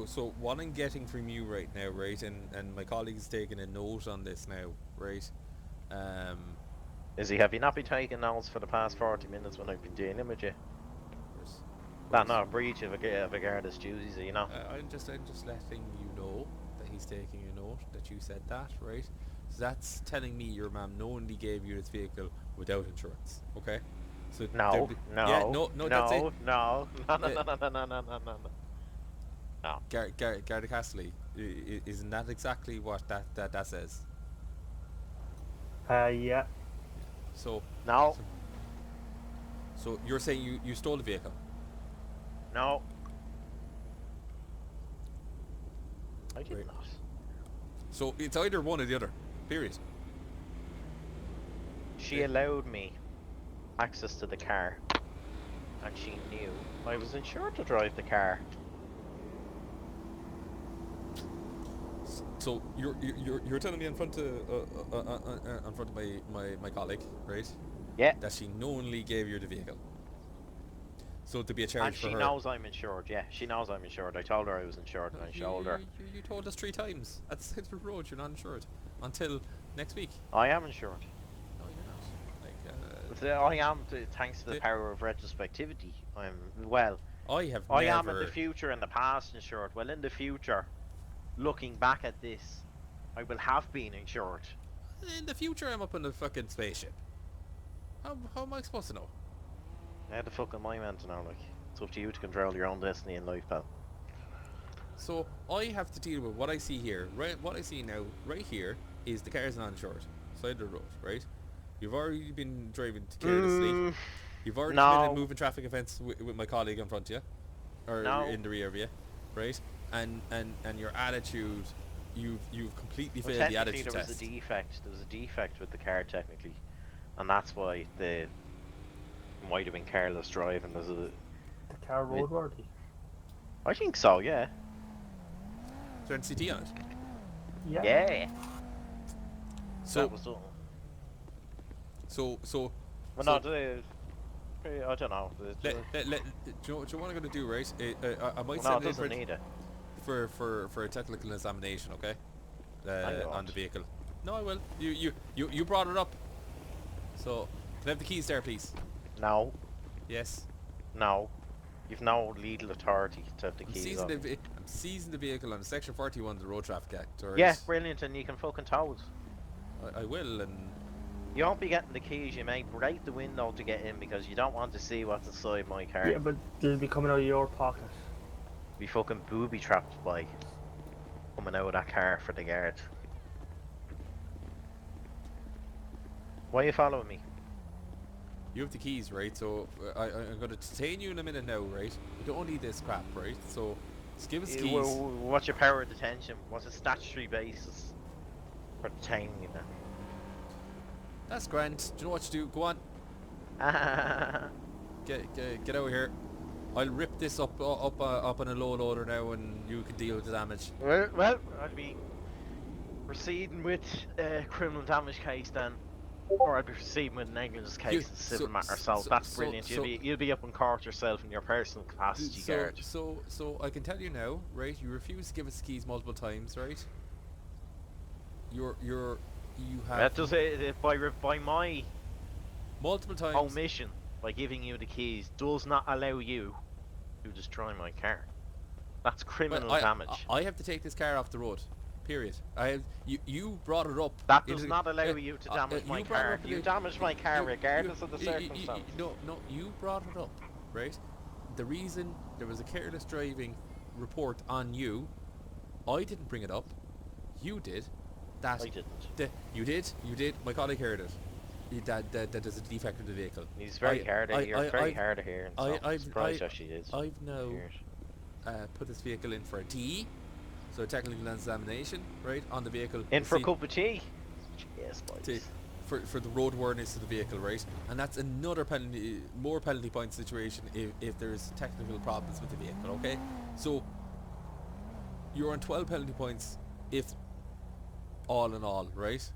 so what I'm getting from you right now, right, and my colleague's taking a note on this now, right? Have you not been taking notes for the past 40 minutes when I've been dealing with you? where's- That's not a breach of a guard's duties, you know. I'm just letting you know that he's taking a note that you said that, right? So that's telling me your mum knowingly gave you this vehicle without insurance, okay? So No, there'd be- no, yeah, no, that's it. no, no, no, Yeah. no, no, no, no, no, no, no. Garda Castley, isn't that exactly what that says? Yeah. So No, so you're saying you stole the vehicle? no. I did Right. not. So it's either one or the other. Period. She allowed me access to the car, and she knew I was insured to drive the car. So you're telling me in front of my colleague, right? Yeah. That she knowingly gave you the vehicle. So to be a charge And for she her. knows I'm insured, yeah. She knows I'm insured. I told her I was insured and I showed her. You told us 3 times at the side of the road you're not insured until next week. I am insured. No, you're not. Like, I am, thanks to the the- power of retrospectivity. Well, I have I never. am in the future and the past insured. Well, in the future, looking back at this, I will have been insured. In the future, I'm up in a fucking spaceship. How am I supposed to know? How the fuck am I meant to know? Like, it's up to you to control your own destiny in life, pal. So I have to deal with what I see here. Right, what I see now, right here, is the car's not insured, side of the road. Right, you've already been driving carelessly. You've already been in moving traffic offence with my colleague in front of you, or in the rear of you, right? And your attitude, you've completely Well, failed the technically attitude there was test. a defect. There was a defect with the car, technically, and that's why the might have been careless driving. There's a. The car roadworthy. I think so. Yeah. Is there NCT on it? Yeah. Yeah. So That was done. so Well, so- no, I don't know. do you know what I'm going to do, right? I might no, it send it doesn't need it. for a technical examination, okay? you On won't. the vehicle. No, I will. You brought it up. So can I have the keys there, please? No, Yes. no. You've no legal authority to have the I'm keys seizing on. I'm seizing the vehicle under Section 41 of the Road Traffic Act. Or Yeah, brilliant, and you can fucking tow it. I will, and You won't be getting the keys. You may break the window to get in because you don't want to see what's inside my car. Yeah, but they'll be coming out of your pocket. Be fucking booby trapped by coming out of that car for the guard. Why are you following me? You have the keys, right? So I'm going to detain you in a minute now, right? You don't need this crap, right? So just give us keys. What's your power of detention? What's a statutory basis for detaining you That's grand. Do you know what to do? Go on. then? Get out of here. I'll rip this up on a low loader now, and you can deal with the damage. well, I'd be proceeding with a criminal damage case then. Or I'd be proceeding with a negligence case as a civil matter. So that's brilliant. You'll be up in court yourself in your personal capacity, guard. So I can tell you now, right? You refuse to give us the keys multiple times, right? You have That does it by my multiple times. omission by giving you the keys does not allow you to destroy my car. That's criminal damage. I have to take this car off the road. Period. You brought it up. That does not allow you to damage my car. You damage my car regardless of the circumstance. No, you brought it up, right? The reason there was a careless driving report on you, I didn't bring it up. You did. I didn't. You did. My colleague heard it. That there's a defect in the vehicle. He's very hard of hearing. Very hard of hearing. So I'm surprised actually is. I've now put this vehicle in for a DE. So a technical examination, right, on the vehicle. In for a cup of tea. Yes, boys. For the roadworthiness of the vehicle, right? And that's another more penalty point situation if there's technical problems with the vehicle, okay? So you're on 12 penalty points if all in all, right?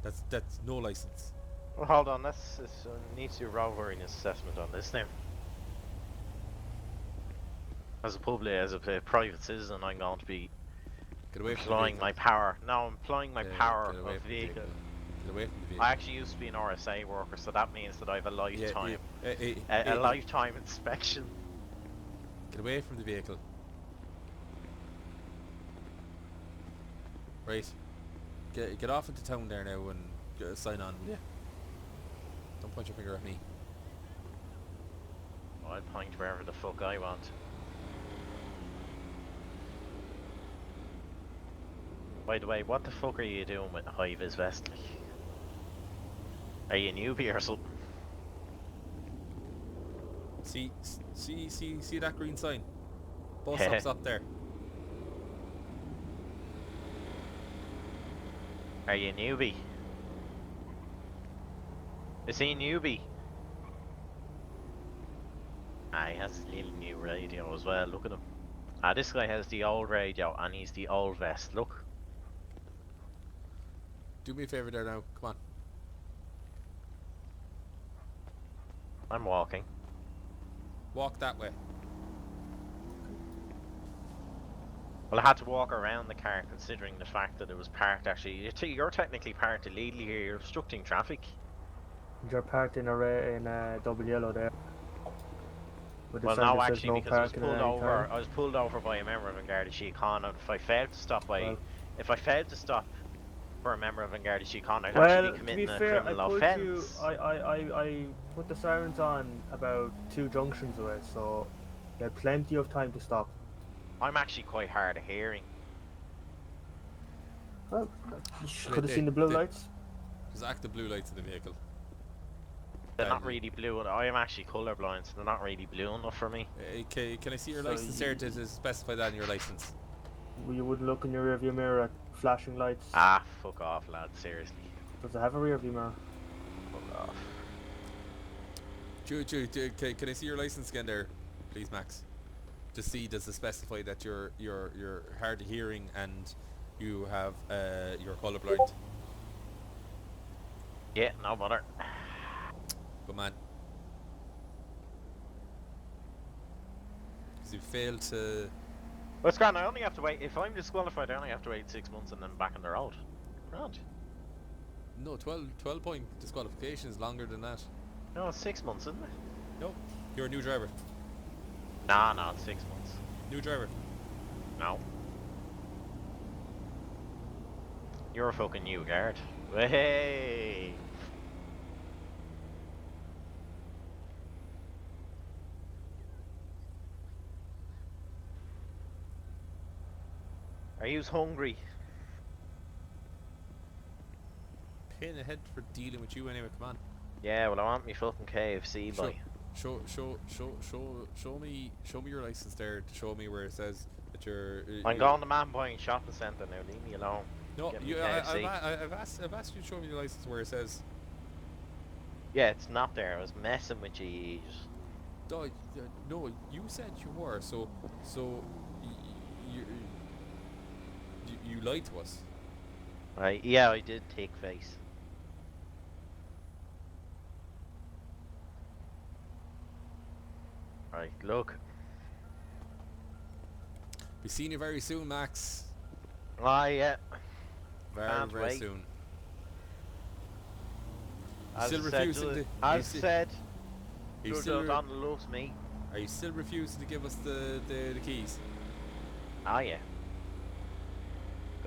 That's no license. Well, hold on, this needs to do a roadworthiness assessment on this now. As a private citizen, I'm going to be employing my power. No, I'm employing my power of vehicle. Get away from the vehicle. I actually used to be an RSA worker, so that means that I have a lifetime, a lifetime inspection. Get away from the vehicle. Right. Get off into town there now and sign on, will you? Don't point your finger at me. I'll point wherever the fuck I want. By the way, what the fuck are you doing with the high-vis vest? Are you a newbie or something? See that green sign? Bus stops up there. Are you a newbie? Is he a newbie? Ah, he has a little new radio as well, look at him. Ah, this guy has the old radio and he's the old vest, look. Do me a favour there now, come on. I'm walking. Walk that way. Well, I had to walk around the car considering the fact that it was parked actually. You're technically parked illegally here, you're obstructing traffic. You're parked in a double yellow there. Well, no, actually, because I was pulled over by a member of Garda Síochána, and if I failed to stop for a member of Garda Síochána, I'd actually be committing a criminal offence. I put the sirens on about 2 junctions away, so you had plenty of time to stop. I'm actually quite hard of hearing. Well, you could have seen the blue lights. There's active blue lights in the vehicle. They're not really blue. I am actually colourblind, so they're not really blue enough for me. Can I see your license there to specify that in your license? You wouldn't look in your rearview mirror at flashing lights. Ah, fuck off, lad. Seriously. Does it have a rearview mirror? Fuck off. Can I see your license again there, please, Max? Just see, does it specify that you're hard of hearing and you have you're colourblind? Yeah, no bother. Good man. Because you failed to... Well, it's grand, I only have to wait. If I'm disqualified, I only have to wait 6 months and then back on the road. Grand. No, 12 point disqualification is longer than that. No, it's 6 months, isn't it? Nope. You're a new driver. Nah, no, it's 6 months. New driver. No. You're a fucking new guard. Hey. Are you hungry? Pain ahead for dealing with you anyway, come on. Yeah, well I want me fucking KFC Show, boy. show me your license there. To show me where it says that I'm you're. going to Man Point Shopping Centre now, leave me alone. No, Get me you. KFC. I've asked you to show me your license where it says. Yeah, it's not there, I was messing with you. No, no, you said you were. So, you, you lied to us. Right, yeah, I did take face. Right, look. Be seeing you very soon, Max. Ah, yeah. Very, Can't very wait. soon. You As still I said, refusing to? as said, Are you George still? O'Donnell loves me. Are you still refusing to give us the keys? Ah, yeah.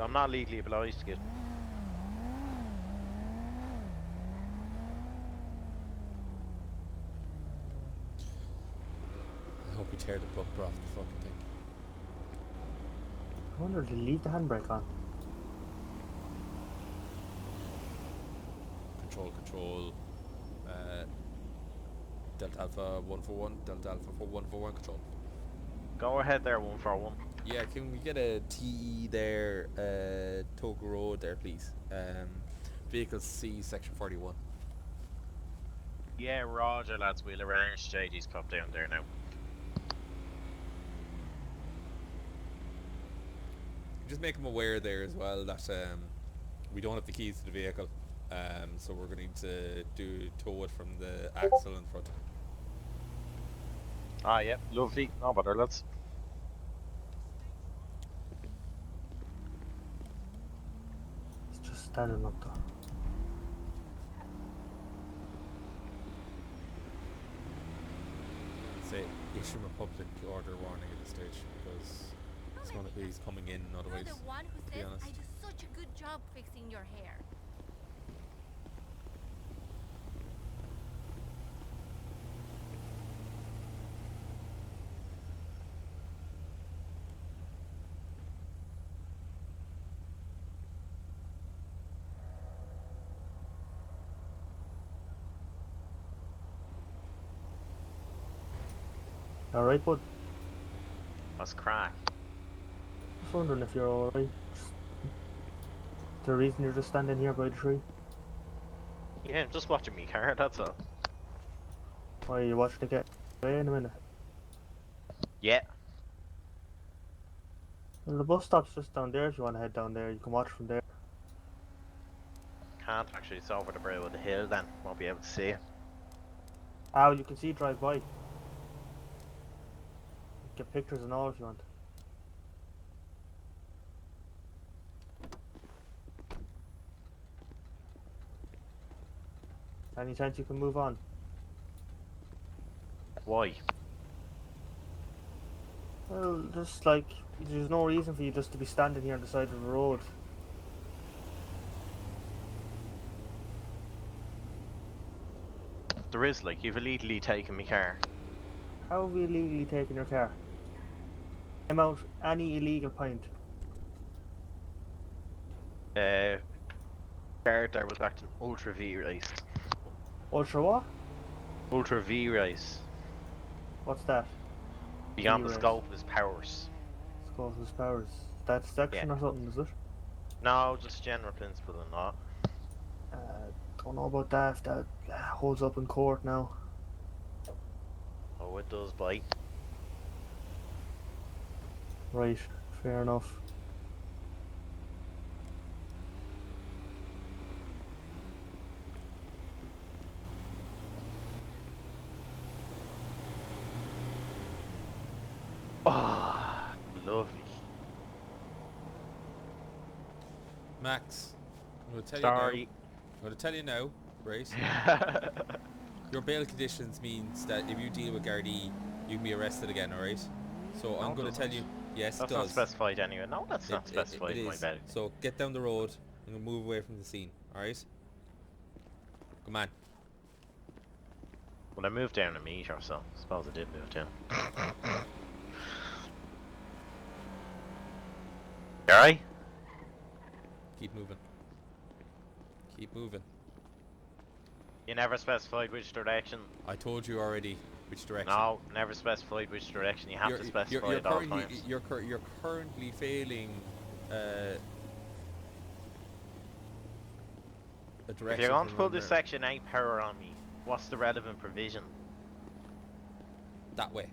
I'm not legally obliged to get. I hope you tear the bumper off the fucking thing. I wonder if they leave the handbrake on. Control. Delta Alpha 141. Delta Alpha 141. Control. Go ahead there, 141. Yeah, can we get a T there, Toga Road there, please? Vehicle C, section 41. Yeah, Roger, lads. We'll arrange JD's pop down there now. Just make them aware there as well that we don't have the keys to the vehicle, so we're going to tow it from the axle in front. Ah, yeah, lovely. No bother, lads. It's just standing up there. Say issue a public order warning at this stage because it's going to be he's coming in You're otherwise. the one who To be says honest. I do such a good job fixing your hair. Alright, bud. That's crack. Just wondering if you're alright. The reason you're just standing here by the tree? Yeah, I'm just watching me car, that's all. Why are you watching it get away in a minute? Yeah. Well, the bus stop's just down there if you want to head down there. You can watch from there. Can't actually, it's over the brow of the hill then. Won't be able to see it. Ah, you can see it drive by. Get pictures and all if you want. Any chance you can move on? Why? Well, just like, there's no reason for you just to be standing here on the side of the road. There is, like, you've illegally taken me car. How have you illegally taken your car? I'm out any illegal point. Car there was acting ultra V race. Ultra what? Ultra V race. What's that? Beyond the V-race. scope of his powers. Scope of his powers. That's section Yeah. or something, is it? No, just general principle and that. Don't know about that. If that holds up in court now. Oh, it does bite. Right, fair enough. Oh, lovely. Max, I'm going to tell you now. Sorry. I'm going to tell you now, right? Your bail conditions means that if you deal with Gardaí, you can be arrested again, alright? So No, I'm it going to tell doesn't. you, yes, That's it not does. specified anyway. No, that's not specified It in my is. bed. So get down the road and we'll move away from the scene, alright? Come on. Well, I moved down a meter, so I suppose I did move down. Alright? Keep moving. Keep moving. You never specified which direction. I told you already which direction. No, never specified which direction. You have to specify at all times. You're currently failing a direction. If you're going to from pull the where- Section 8 power on me, what's the relevant provision? that way,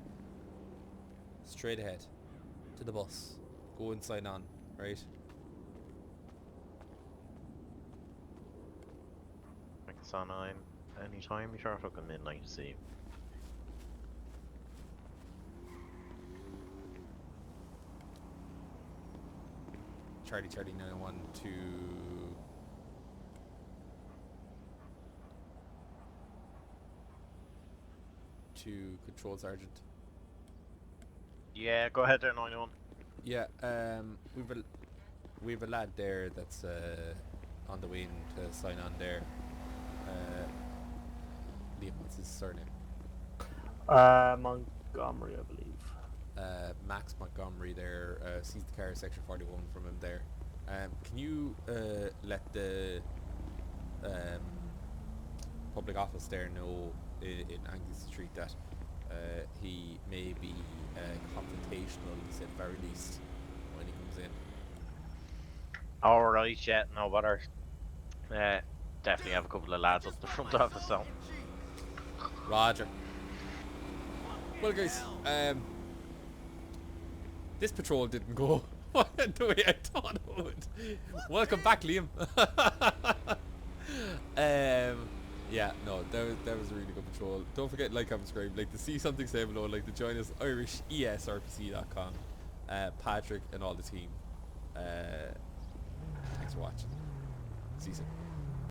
straight ahead, to the bus. Go and sign on, right? I can sign on anytime before fucking midnight, see. Charlie 901 to Control Sergeant. Yeah, go ahead there, 9-1. Yeah, we've a lad there that's on the way in to sign on there. Liam, what's his surname? Montgomery, I believe. Max Montgomery there sees the car section 41 from him there. Can you let the public office there know in Angus Street that he may be confrontational, he said, very least, when he comes in. Alright, yeah, no bother. Definitely have a couple of lads up the front office, so. Roger. Well, guys, this patrol didn't go the way I thought it would. Welcome back, Liam. Yeah, no, that was a really good patrol. Don't forget, like, comment, subscribe, like to see something, say below, like to join us, IrishESRPC.com. Patrick and all the team. Thanks for watching. See you soon.